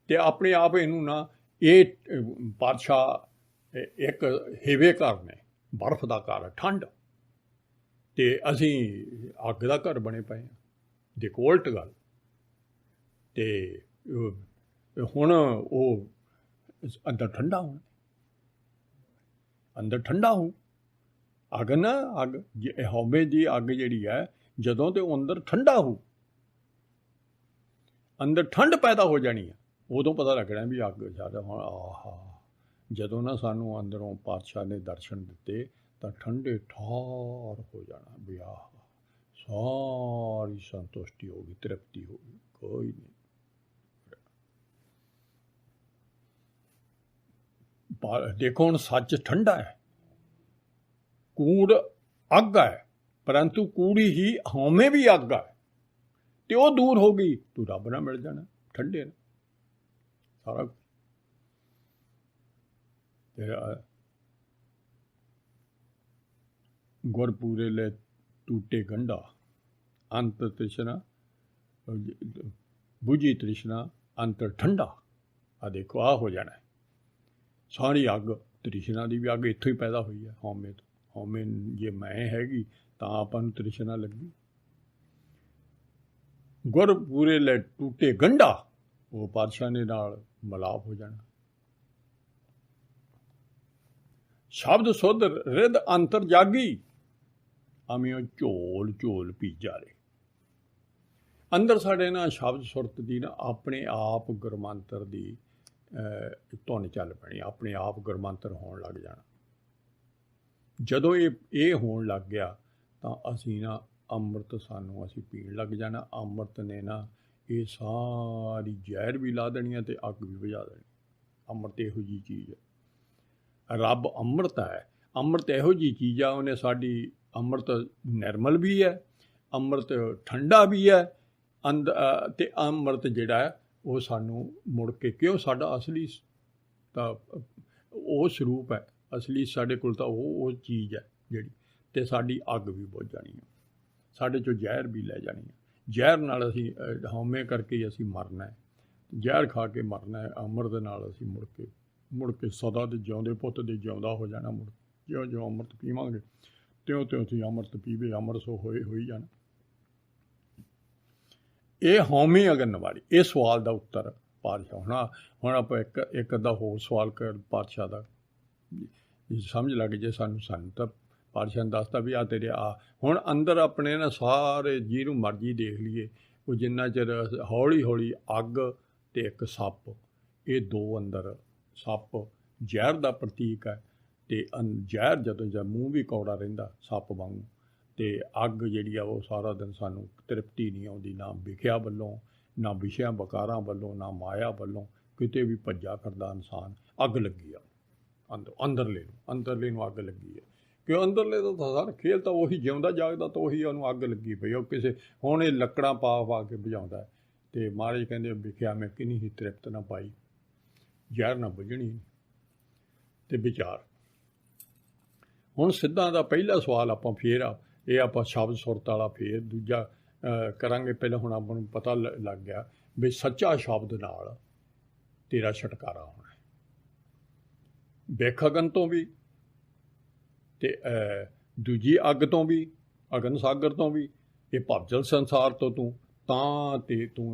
ਤੇ ਆਪਣੇ ਆਪ ਇਹਨੂੰ ਨਾ ਇਹ ਪਾਤਸ਼ਾਹ ਇੱਕ ਹੇਵੇ ਘਰ ਨੇ, ਬਰਫ਼ ਦਾ ਘਰ, ਠੰਡ, ਤੇ ਅਸੀਂ ਅੱਗ ਦਾ ਘਰ ਬਣੇ ਪਏ ਹਾਂ। ਦੇਖੋ ਉਲਟ ਗੱਲ। ਤੇ ਹੁਣ ਉਹ ਅੰਦਰ ਠੰਡਾ ਹੋਣਾ, ਅੰਦਰ ਠੰਡਾ ਹੋ ਅੱਗ ਨਾ, ਅੱਗ ਹਉਮੈ ਦੀ ਅੱਗ ਜਿਹੜੀ ਹੈ ਜਦੋਂ ਤੇ ਉਹ ਅੰਦਰ ਠੰਡਾ ਹੋ, ਅੰਦਰ ਠੰਡ ਪੈਦਾ ਹੋ ਜਾਣੀ ਹੈ, ਉਦੋਂ ਪਤਾ ਲੱਗਣਾ ਵੀ ਅੱਗ ਜ਼ਿਆਦਾ। ਹੁਣ ਆਹਾ ਜਦੋਂ ਨਾ ਸਾਨੂੰ ਅੰਦਰੋਂ ਪਾਤਸ਼ਾਹ ਨੇ ਦਰਸ਼ਨ ਦਿੱਤੇ ਤਾਂ ਠੰਡੇ ਠਾਰ ਹੋ ਜਾਣਾ ਵੀ ਆਹ ਸਾਰੀ ਸੰਤੁਸ਼ਟੀ ਹੋ ਗਈ, ਤ੍ਰਿਪਤੀ ਹੋ ਗਈ, ਕੋਈ ਨਹੀਂ। ਦੇਖੋ ਹੁਣ ਸੱਚ ਠੰਡਾ ਹੈ, ਕੂੜ ਅੱਗ ਹੈ, ਪਰੰਤੂ ਕੂੜੀ ਹੀ ਹਉਮੈ ਵੀ ਅੱਗ ਹੈ ਤੇ ਉਹ ਦੂਰ ਹੋ ਗਈ, ਤੂੰ ਰੱਬ ਨਾਲ ਮਿਲ ਜਾਣਾ ਠੰਡੇ ਨਾਲ ਸਾਰਾ। ਗੁਰ ਪੂਰੇ ਲੈ ਟੂਟੇ ਗੰਢਾ, ਅੰਤ ਤ੍ਰਿਸ਼ਨਾ ਬੁਝੀ ਤ੍ਰਿਸ਼ਨਾ ਅੰਤਰ ਠੰਡਾ। ਆ ਦੇਖੋ ਆ ਹੋ ਜਾਣਾ ਸਾਰੀ ਅੱਗ, ਤ੍ਰਿਸ਼ਨਾ ਦੀ ਵੀ ਅੱਗ ਇੱਥੋਂ ਹੀ ਪੈਦਾ ਹੋਈ ਹੈ, ਹਉਮੈ ਤੋਂ। ਹਉਮੈ ਜੇ ਮੈਂ ਹੈਗੀ ਤਾਂ ਆਪਾਂ ਨੂੰ ਤ੍ਰਿਸ਼ਨਾ ਲੱਗੀ। ਗੁਰ ਪੂਰੇ ਲੈ ਟੂਟੇ ਗੰਢਾ, ਉਹ ਪਾਤਸ਼ਾਹ ਨੇ ਨਾਲ ਮਿਲਾਪ ਹੋ ਜਾਣਾ। ਸ਼ਬਦ ਸੁਧ ਰਿਦ ਅੰਤਰ ਜਾਗੀ, ਅਮਿਓ ਝੋਲ ਝੋਲ ਪੀਜਾ ਰੇ। ਅੰਦਰ ਸਾਡੇ ਨਾ ਸ਼ਬਦ ਸੁਰਤ ਦੀ ਨਾ ਆਪਣੇ ਆਪ ਗੁਰਮੰਤਰ ਦੀ ਧੁਨ ਚੱਲ ਪੈਣੀ, ਆਪਣੇ ਆਪ ਗੁਰਮੰਤਰ ਹੋਣ ਲੱਗ ਜਾਣਾ। ਜਦੋਂ ਇਹ ਹੋਣ ਲੱਗ ਗਿਆ ਤਾਂ ਅਸੀਂ ਨਾ ਅੰਮ੍ਰਿਤ ਸਾਨੂੰ ਅਸੀਂ ਪੀਣ ਲੱਗ ਜਾਣਾ। ਅੰਮ੍ਰਿਤ ਨੇ ਨਾ ਇਹ ਸਾਰੀ ਜ਼ਹਿਰ ਵੀ ਲਾ ਦੇਣੀ ਅਤੇ ਅੱਗ ਵੀ ਬੁਝਾ ਦੇਣੀ। ਅੰਮ੍ਰਿਤ ਇਹੋ ਜਿਹੀ ਚੀਜ਼ ਹੈ, ਰੱਬ ਅੰਮ੍ਰਿਤ ਹੈ। ਅੰਮ੍ਰਿਤ ਇਹੋ ਜਿਹੀ ਚੀਜ਼ ਆ, ਉਹਨੇ ਸਾਡੀ ਅੰਮ੍ਰਿਤ ਨਿਰਮਲ ਵੀ ਹੈ, ਅੰਮ੍ਰਿਤ ਠੰਡਾ ਵੀ ਹੈ ਅਤੇ ਅੰਮ੍ਰਿਤ ਜਿਹੜਾ ਹੈ ਉਹ ਸਾਨੂੰ ਮੁੜ ਕੇ, ਕਿਉਂ ਸਾਡਾ ਅਸਲੀ ਤਾਂ ਉਹ ਸਰੂਪ ਹੈ, ਅਸਲੀ ਸਾਡੇ ਕੋਲ ਤਾਂ ਉਹ ਚੀਜ਼ ਹੈ ਜਿਹੜੀ, ਅਤੇ ਸਾਡੀ ਅੱਗ ਵੀ ਬੁਝ ਜਾਣੀ ਹੈ, ਸਾਡੇ 'ਚੋਂ ਜ਼ਹਿਰ ਵੀ ਲੈ ਜਾਣੀ ਹੈ। ਜ਼ਹਿਰ ਨਾਲ ਅਸੀਂ ਹਉਮੈ ਕਰਕੇ ਅਸੀਂ ਮਰਨਾ ਹੈ, ਜ਼ਹਿਰ ਖਾ ਕੇ ਮਰਨਾ ਹੈ। ਅੰਮ੍ਰਿਤ ਨਾਲ ਅਸੀਂ ਮੁੜ ਕੇ ਸਦਾ ਦੇ ਜਿਉਂਦੇ ਪੁੱਤ ਦੇ ਜਿਉਂਦਾ ਹੋ ਜਾਣਾ। ਮੁੜ ਜਿਉਂ ਜਿਉਂ ਅੰਮ੍ਰਿਤ ਪੀਵਾਂਗੇ ਤਿਉਂ ਤਿਉਂ ਅਸੀਂ ਅੰਮ੍ਰਿਤ ਪੀਵੇ, ਅੰਮ੍ਰਿਤ ਸੋ ਹੋਈ ਜਾਣਾ। ਇਹ ਹਉਮੈ ਅਗਨ ਵਾਲੀ, ਇਹ ਸਵਾਲ ਦਾ ਉੱਤਰ ਪਾਤਸ਼ਾਹ। ਹੁਣ ਆਪਾਂ ਇੱਕ ਅੱਧਾ ਹੋਰ ਸਵਾਲ ਕਰ ਪਾਤਸ਼ਾਹ ਦਾ, ਸਮਝ ਲੱਗ ਜੇ ਸਾਨੂੰ ਤਾਂ ਪਾਤਸ਼ਾਹ ਨੇ ਦੱਸਤਾ ਵੀ ਆ ਤੇਰੇ ਆ ਹੁਣ ਅੰਦਰ ਆਪਣੇ ਨਾ ਸਾਰੇ ਜਿਹਨੂੰ ਮਰਜ਼ੀ ਦੇਖ ਲਈਏ, ਉਹ ਜਿੰਨਾ ਚਿਰ ਹੌਲੀ ਹੌਲੀ ਅੱਗ ਅਤੇ ਇੱਕ ਸੱਪ, ਇਹ ਦੋ ਅੰਦਰ, ਸੱਪ ਜ਼ਹਿਰ ਦਾ ਪ੍ਰਤੀਕ ਹੈ ਅਤੇ ਜ਼ਹਿਰ ਜਦੋਂ ਜਦ ਮੂੰਹ ਵੀ ਕੌੜਾ ਰਹਿੰਦਾ ਸੱਪ ਵਾਂਗੂ, ਅਤੇ ਅੱਗ ਜਿਹੜੀ ਆ ਉਹ ਸਾਰਾ ਦਿਨ ਸਾਨੂੰ ਤ੍ਰਿਪਤੀ ਨਹੀਂ ਆਉਂਦੀ, ਨਾ ਵਿਖਿਆ ਵੱਲੋਂ, ਨਾ ਵਿਸ਼ਿਆਂ ਵਕਾਰਾਂ ਵੱਲੋਂ, ਨਾ ਮਾਇਆ ਵੱਲੋਂ, ਕਿਤੇ ਵੀ ਭੱਜਾ ਫਿਰਦਾ ਇਨਸਾਨ। ਅੱਗ ਲੱਗੀ ਆ ਅੰਦਰਲੇ ਨੂੰ ਅੱਗ ਲੱਗੀ ਹੈ, ਕਿ ਅੰਦਰਲੇ ਦਾ ਤਾਂ ਸਾਰਾ ਖੇਲ ਤਾਂ ਉਹੀ ਜਿਉਂਦਾ ਜਾਗਦਾ, ਤਾਂ ਉਹੀ ਉਹਨੂੰ ਅੱਗ ਲੱਗੀ ਪਈ। ਉਹ ਕਿਸੇ ਹੁਣ ਇਹ ਲੱਕੜਾਂ ਪਾ ਕੇ ਬੁਝਾਉਂਦਾ ਅਤੇ ਮਹਾਰਾਜ ਕਹਿੰਦੇ ਵਿਖਿਆ ਮੈਂ ਕਿੰਨੀ ਹੀ ਤ੍ਰਿਪਤ ਨਾ ਪਾਈ, ਜ਼ਹਿਰ ਨਾ ਬੁਝਣੀ। ਅਤੇ ਵਿਚਾਰ ਹੁਣ ਸਿੱਧਾਂ ਦਾ ਪਹਿਲਾ ਸਵਾਲ ਆਪਾਂ ਫੇਰ ਇਹ ਆਪਾਂ ਸ਼ਬਦ ਸੁਰਤ ਵਾਲਾ ਫੇਰ ਦੂਜਾ ਕਰਾਂਗੇ। ਪਹਿਲਾਂ ਹੁਣ ਆਪਾਂ ਨੂੰ ਪਤਾ ਲੱਗ ਗਿਆ ਵੀ ਸੱਚਾ ਸ਼ਬਦ ਨਾਲ ਤੇਰਾ ਛੁਟਕਾਰਾ ਹੋਣਾ ਹੈ, ਬਿਖ ਅਗਨ ਤੋਂ ਵੀ ਅਤੇ ਦੂਜੀ ਅੱਗ ਤੋਂ ਵੀ, ਅਗਨ ਸਾਗਰ ਤੋਂ ਵੀ, ਇਹ ਭਵਜਲ ਸੰਸਾਰ ਤੋਂ ਤੂੰ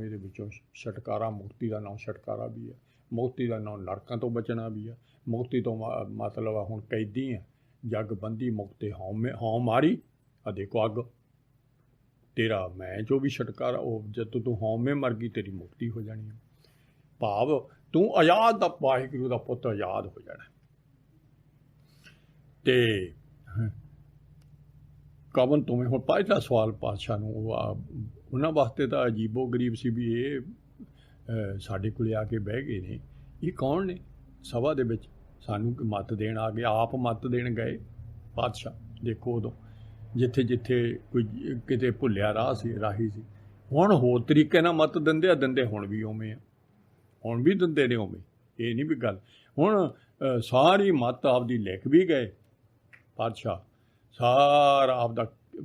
ਇਹਦੇ ਵਿੱਚੋਂ ਛੁਟਕਾਰਾ, ਮੁਕਤੀ ਦਾ ਨਾਂ ਛੁਟਕਾਰਾ ਵੀ ਹੈ, ਮੁਕਤੀ ਦਾ ਨਾਂ ਨਰਕਾਂ ਤੋਂ ਬਚਣਾ ਵੀ ਹੈ। ਮੁਕਤੀ ਤੋਂ ਮਤਲਬ ਆ ਹੁਣ ਕੈਦੀ ਹੈ, ਜਗ ਬੰਦੀ ਮੁਕਤੇ ਹਉ ਮਾਰੀ। ਆ ਦੇਖੋ ਅੱਗ, ਤੇਰਾ ਮੈਂ ਜੋ ਵੀ ਛੁਟਕਾਰਾ, ਉਹ ਜਦ ਤੂੰ ਹਉਮੈ ਮਰ ਗਈ ਤੇਰੀ ਮੁਕਤੀ ਹੋ ਜਾਣੀ ਹੈ। ਭਾਵ ਤੂੰ ਆਜ਼ਾਦ ਦਾ, ਵਾਹਿਗੁਰੂ ਦਾ ਪੁੱਤ ਆਜ਼ਾਦ ਹੋ ਜਾਣਾ। ਅਤੇ ਕਵਨ ਤੁਮੇ, ਹੁਣ ਪਹਿਲਾ ਸਵਾਲ ਪਾਤਸ਼ਾਹ ਨੂੰ ਉਹਨਾਂ ਵਾਸਤੇ ਤਾਂ ਅਜੀਬੋ ਗਰੀਬ ਸੀ ਵੀ ਇਹ ਸਾਡੇ ਕੋਲ ਆ ਕੇ ਬਹਿ ਗਏ ਨੇ, ਇਹ ਕੌਣ ਨੇ ਸਭਾ ਦੇ ਵਿੱਚ ਸਾਨੂੰ ਮੱਤ ਦੇਣ ਆ ਗਏ, ਆਪ ਮੱਤ ਦੇਣ ਗਏ ਪਾਤਸ਼ਾਹ। ਦੇਖੋ ਉਦੋਂ ਜਿੱਥੇ ਜਿੱਥੇ ਕੋਈ ਕਿਤੇ ਭੁੱਲਿਆ ਰਾਹ ਸੀ, ਰਾਹੀ ਸੀ, ਹੁਣ ਹੋਰ ਤਰੀਕੇ ਨਾਲ ਮੱਤ ਦਿੰਦੇ ਹੁਣ ਵੀ ਉਵੇਂ ਆ, ਹੁਣ ਵੀ ਦਿੰਦੇ ਨੇ ਉਵੇਂ, ਇਹ ਨਹੀਂ ਵੀ ਗੱਲ। ਹੁਣ ਸਾਰੀ ਮੱਤ ਆਪਦੀ ਲਿਖ ਵੀ ਗਏ ਪਾਤਸ਼ਾਹ, ਸਾਰਾ ਆਪਦਾ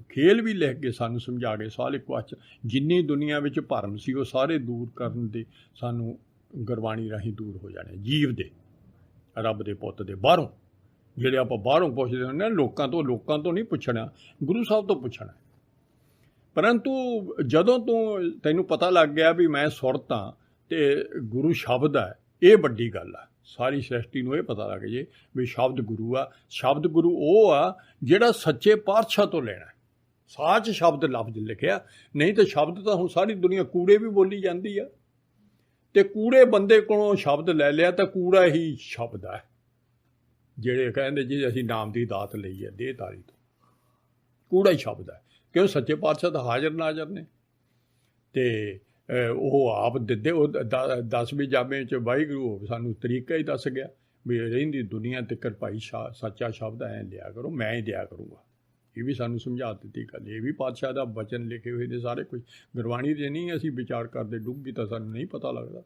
ਖੇਲ ਵੀ ਲਿਖ ਕੇ ਸਾਨੂੰ ਸਮਝਾ ਗਏ, ਸਾਰੇ ਕੁਐਸਚਨ ਜਿੰਨੀ ਦੁਨੀਆ ਵਿੱਚ ਭਰਮ ਸੀ ਉਹ ਸਾਰੇ ਦੂਰ ਕਰਨ ਦੇ ਸਾਨੂੰ ਗੁਰਬਾਣੀ ਰਾਹੀਂ ਦੂਰ ਹੋ ਜਾਣੇ, ਜੀਵ ਦੇ, ਰੱਬ ਦੇ ਪੁੱਤ ਦੇ ਬਾਹਰੋਂ, ਜਿਹੜੇ ਆਪਾਂ ਬਾਹਰੋਂ ਪੁੱਛਦੇ ਹੁੰਦੇ ਲੋਕਾਂ ਤੋਂ ਨਹੀਂ ਪੁੱਛਣਾ, ਗੁਰੂ ਸਾਹਿਬ ਤੋਂ ਪੁੱਛਣਾ। ਪਰੰਤੂ ਜਦੋਂ ਤੈਨੂੰ ਪਤਾ ਲੱਗ ਗਿਆ ਵੀ ਮੈਂ ਸੁਰਤ ਹਾਂ ਅਤੇ ਗੁਰੂ ਸ਼ਬਦ ਹੈ, ਇਹ ਵੱਡੀ ਗੱਲ ਆ। ਸਾਰੀ ਸ੍ਰਿਸ਼ਟੀ ਨੂੰ ਇਹ ਪਤਾ ਲੱਗ ਜੇ ਵੀ ਸ਼ਬਦ ਗੁਰੂ ਆ। ਸ਼ਬਦ ਗੁਰੂ ਉਹ ਆ ਜਿਹੜਾ ਸੱਚੇ ਪਾਤਸ਼ਾਹ ਤੋਂ ਲੈਣਾ। ਸਾਚ ਸ਼ਬਦ ਲਫ਼ਜ਼ ਲਿਖਿਆ, ਨਹੀਂ ਤਾਂ ਸ਼ਬਦ ਤਾਂ ਹੁਣ ਸਾਰੀ ਦੁਨੀਆ ਕੂੜੇ ਵੀ ਬੋਲੀ ਜਾਂਦੀ ਆ, ਅਤੇ ਕੂੜੇ ਬੰਦੇ ਕੋਲੋਂ ਸ਼ਬਦ ਲੈ ਲਿਆ ਤਾਂ ਕੂੜਾ ਹੀ ਸ਼ਬਦ ਹੈ। ਜਿਹੜੇ ਕਹਿੰਦੇ ਜੀ ਅਸੀਂ ਨਾਮ ਦੀ ਦਾਤ ਲਈ ਹੈ ਦੇਹਧਾਰੀ ਤੋਂ, ਕੂੜਾ ਹੀ ਸ਼ਬਦ ਹੈ, ਕਿਉਂ ਸੱਚੇ ਪਾਤਸ਼ਾਹ ਤਾਂ ਹਾਜ਼ਰ ਨਾਜ਼ਰ ਨੇ, ਅਤੇ ਉਹ ਆਪ ਦਿੰਦੇ। ਉਹ 10ਵੇਂ ਜਾਮੇ 'ਚ ਵਾਹਿਗੁਰੂ ਸਾਨੂੰ ਤਰੀਕਾ ਹੀ ਦੱਸ ਗਿਆ ਵੀ ਰਹਿੰਦੀ ਦੁਨੀਆ ਤੀਕਰ ਭਾਈ ਸੱਚਾ ਸ਼ਬਦ ਐਂ ਲਿਆ ਕਰੋ, ਮੈਂ ਹੀ ਦਿਆ ਕਰੂੰਗਾ। ਇਹ ਵੀ ਸਾਨੂੰ ਸਮਝਾ ਦਿੱਤੀ ਗੱਲ, ਇਹ ਵੀ ਪਾਤਸ਼ਾਹ ਦਾ ਵਚਨ ਲਿਖੇ ਹੋਏ ਨੇ ਸਾਰੇ ਕੁਝ। ਗੁਰਬਾਣੀ ਦੇ ਨਹੀਂ ਅਸੀਂ ਵਿਚਾਰ ਕਰਦੇ, ਡੂੰਘੀ ਤਾਂ ਸਾਨੂੰ ਨਹੀਂ ਪਤਾ ਲੱਗਦਾ।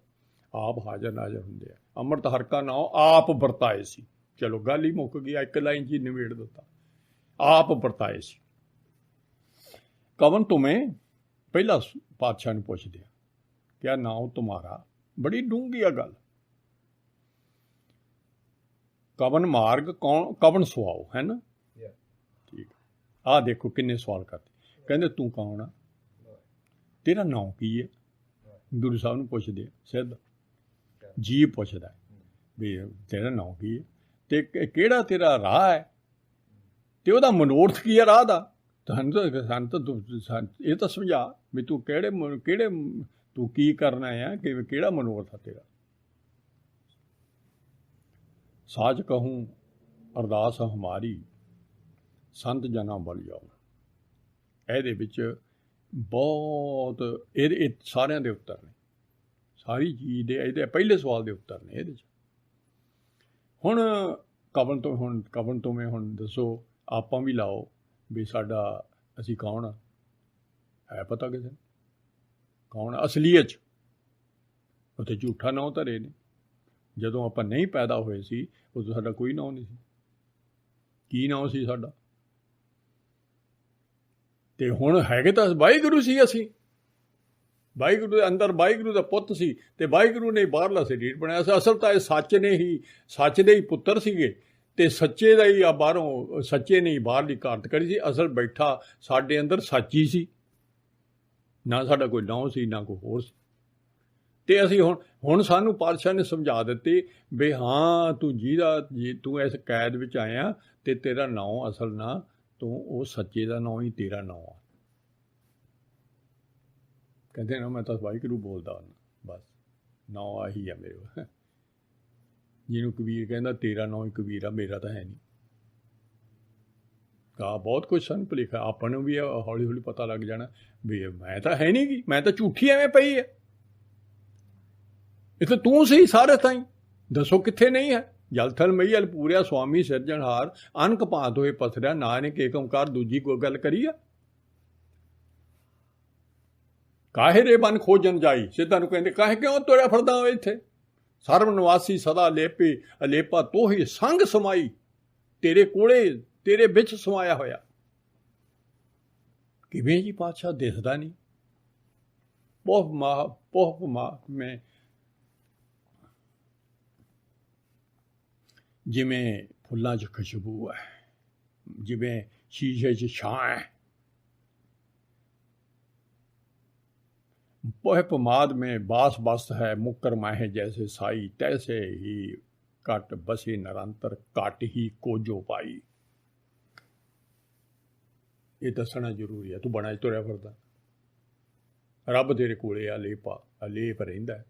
ਆਪ ਹਾਜ਼ਰ ਨਾਜ਼ਰ ਹੁੰਦੇ ਆ। ਅੰਮ੍ਰਿਤ ਹਰਿ ਕਾ ਨਾਉ ਆਪ ਵਰਤਾਏ ਸੀ, ਚਲੋ ਗੱਲ ਹੀ ਮੁੱਕ ਗਈ, ਇੱਕ ਲਾਈਨ 'ਚ ਹੀ ਨਿਬੇੜ ਦਿੱਤਾ, ਆਪ ਵਰਤਾਏ ਸੀ। ਕਵਨ ਤੁਮੇ, ਪਹਿਲਾ ਪਾਤਸ਼ਾਹ ਨੂੰ ਪੁੱਛਦੇ ਆ ਕਿਆ ਨਾਉ ਤੁਮਾਰਾ, ਬੜੀ ਡੂੰਘੀ ਆ ਗੱਲ। ਕਵਨ ਮਾਰਗ ਕੌਣ, ਕਵਨ ਸੁਆਓ, ਹੈ ਨਾ, ਠੀਕ। ਆਹ ਦੇਖੋ ਕਿੰਨੇ ਸਵਾਲ ਕਰਦੇ, ਕਹਿੰਦੇ ਤੂੰ ਕੌਣ ਆ, ਤੇਰਾ ਨਾਂ ਕੀ ਹੈ। ਗੁਰੂ ਸਾਹਿਬ ਨੂੰ ਪੁੱਛਦੇ ਆ, ਸਿੱਧ ਜੀਵ ਪੁੱਛਦਾ ਵੀ ਤੇਰਾ ਨਾਂ ਕੀ ਹੈ, ਅਤੇ ਕਿਹੜਾ ਤੇਰਾ ਰਾਹ ਹੈ, ਅਤੇ ਉਹਦਾ ਮਨੋਰਥ ਕੀ ਹੈ ਰਾਹ ਦਾ। ਸਾਨੂੰ ਤਾਂ ਇਹ ਤਾਂ ਸਮਝਾ ਵੀ ਤੂੰ ਕਿਹੜੇ ਤੂੰ ਕੀ ਕਰਨਾ ਆ, ਕਿ ਕਿਹੜਾ ਮਨੋਰਥ ਆ ਤੇਰਾ। ਸਾਚ ਕਹੂੰ ਅਰਦਾਸ ਹਮਾਰੀ ਸੰਤ ਜਨਾਂ ਬਲ ਜਾਓ। ਇਹਦੇ ਵਿੱਚ ਬਹੁਤ ਇਹ ਸਾਰਿਆਂ ਦੇ ਉੱਤਰ ਨੇ, ਸਾਰੀ ਚੀਜ਼ ਦੇ ਇਹਦੇ ਪਹਿਲੇ ਸਵਾਲ ਦੇ ਉੱਤਰ ਨੇ ਇਹਦੇ 'ਚ। ਹੁਣ ਕਵਨ ਤੋਂ ਮੈਂ ਹੁਣ ਦੱਸੋ, ਆਪਾਂ ਵੀ ਲਾਓ ਵੀ ਸਾਡਾ ਅਸੀਂ ਕੌਣ ਆ, ਹੈ ਪਤਾ ਕਿਸੇ ਨੂੰ ਕੌਣ ਆ ਅਸਲੀਅਤ 'ਚ। ਉੱਥੇ ਝੂਠਾ ਨਾਂ ਧਰੇ ਨੇ। ਜਦੋਂ ਆਪਾਂ ਨਹੀਂ ਪੈਦਾ ਹੋਏ ਸੀ ਉਦੋਂ ਸਾਡਾ ਕੋਈ ਨਾਂ ਨਹੀਂ ਸੀ। ਕੀ ਨਾਂ ਸੀ ਸਾਡਾ? ਅਤੇ ਹੁਣ ਹੈਗੇ ਤਾਂ ਵਾਹਿਗੁਰੂ ਸੀ। ਅਸੀਂ ਵਾਹਿਗੁਰੂ ਦੇ ਅੰਦਰ ਵਾਹਿਗੁਰੂ ਦਾ ਪੁੱਤ ਸੀ, ਅਤੇ ਵਾਹਿਗੁਰੂ ਨੇ ਬਾਹਰਲਾ ਸਰੀਰ ਬਣਾਇਆ ਸੀ। ਅਸਲ ਤਾਂ ਇਹ ਸੱਚ ਦੇ ਹੀ ਪੁੱਤਰ ਸੀਗੇ, ਅਤੇ ਸੱਚੇ ਦਾ ਹੀ ਆ ਬਾਹਰੋਂ, ਸੱਚੇ ਨੇ ਹੀ ਬਾਹਰਲੀ ਕਾਰਤ ਕਰੀ ਸੀ। ਅਸਲ ਬੈਠਾ ਸਾਡੇ ਅੰਦਰ ਸੱਚ ਹੀ ਸੀ, ਨਾ ਸਾਡਾ ਕੋਈ ਨਾਂ ਸੀ ਨਾ ਕੋਈ ਹੋਰ ਸੀ। ਅਤੇ ਅਸੀਂ ਹੁਣ ਸਾਨੂੰ ਪਾਤਸ਼ਾਹ ਨੇ ਸਮਝਾ ਦਿੱਤੇ ਵੀ ਹਾਂ ਤੂੰ ਤੂੰ ਇਸ ਕੈਦ ਵਿੱਚ ਆਇਆ ਅਤੇ ਤੇਰਾ ਨਾਂ ਅਸਲ ਨਾਂ ਤੂੰ ਉਹ ਸੱਚੇ ਦਾ ਨਾਂ ਹੀ ਤੇਰਾ ਨਾਂ ਆ। ਕਹਿੰਦੇ ਨਾ ਮੈਂ ਤਾਂ ਵਾਹਿਗੁਰੂ ਬੋਲਦਾ ਹੁੰਦਾ, ਬਸ ਨਾਂ ਆਹੀ ਆ ਮੇਰੇ। ਜਿਹਨੂੰ ਕਬੀਰ ਕਹਿੰਦਾ ਤੇਰਾ ਨਾਂ ਹੀ ਕਬੀਰ ਆ, ਮੇਰਾ ਤਾਂ ਹੈ ਨਹੀਂ। ਬਹੁਤ ਕੁਛ ਸਾਨੂੰ ਭੁਲੇਖਾ, ਆਪਾਂ ਨੂੰ ਵੀ ਹੌਲੀ ਹੌਲੀ ਪਤਾ ਲੱਗ ਜਾਣਾ ਵੀ ਮੈਂ ਤਾਂ ਹੈ ਨਹੀਂ ਗੀ, ਮੈਂ ਤਾਂ ਝੂਠੀ ਐਵੇਂ ਪਈ ਹੈ। ਇੱਥੇ ਤੂੰ ਸਹੀ ਸਾਰੇ ਤਾਈਂ, ਦੱਸੋ ਕਿੱਥੇ ਨਹੀਂ ਹੈ। ਜਲ ਥਲ ਮਈਅਲ ਪੂਰਿਆ ਸੁਆਮੀ ਸਿਰਜਣਹਾਰ, ਅਨਕ ਭਾਂਤ ਹੋਏ ਪਸਰਿਆ, ਨਾਨਕ ਏਕ ਓਂਕਾਰ, ਦੂਜੀ ਕੋਈ ਗੱਲ ਕਰੀ ਆ। ਕਾਹੇ ਰੇ ਬਨ ਖੋਜਣ ਜਾਈ, ਸਿੱਧਾਂ ਨੂੰ ਕਹਿੰਦੇ ਕਾਹੇ ਕਿਉਂ ਤੁਰਿਆ ਫਿਰਦਾ ਹੋਵੇ ਇੱਥੇ। ਸਰਬ ਨਿਵਾਸੀ ਸਦਾ ਲੇਪੇ ਅਲੇਪਾ, ਤੋਹੀ ਸੰਗ ਸਮਾਈ, ਤੇਰੇ ਕੋਲੇ ਤੇਰੇ ਵਿੱਚ ਸਮਾਇਆ ਹੋਇਆ। ਕਿਵੇਂ ਜੀ ਪਾਤਸ਼ਾਹ ਦਿਸਦਾ ਨਹੀਂ। ਪੋਹ ਮੈਂ ਜਿਵੇਂ ਫੁੱਲਾਂ 'ਚ ਖੁਸ਼ਬੂ ਹੈ, ਜਿਵੇਂ ਸ਼ੀਸ਼ੇ 'ਚ ਛਾਂ ਹੈ। ਪੋਹ ਪਮਾਦ ਮੈਂ ਬਾਸ ਬਸਤ ਹੈ, ਮੁੱਕਰ ਮਾਹੇ ਜੈਸੇ ਸਾਈ, ਤੈਸੇ ਹੀ ਘਟ ਬਸੇ ਨਿਰੰਤਰ, ਘਟ ਹੀ ਕੋਜੋ ਪਾਈ। ਇਹ ਦੱਸਣਾ ਜ਼ਰੂਰੀ ਹੈ। ਤੂੰ ਬਣਾ ਤੁਰਿਆ ਫਿਰਦਾ, ਰੱਬ ਤੇਰੇ ਕੋਲੇ ਅਲੇਪ ਰਹਿੰਦਾ।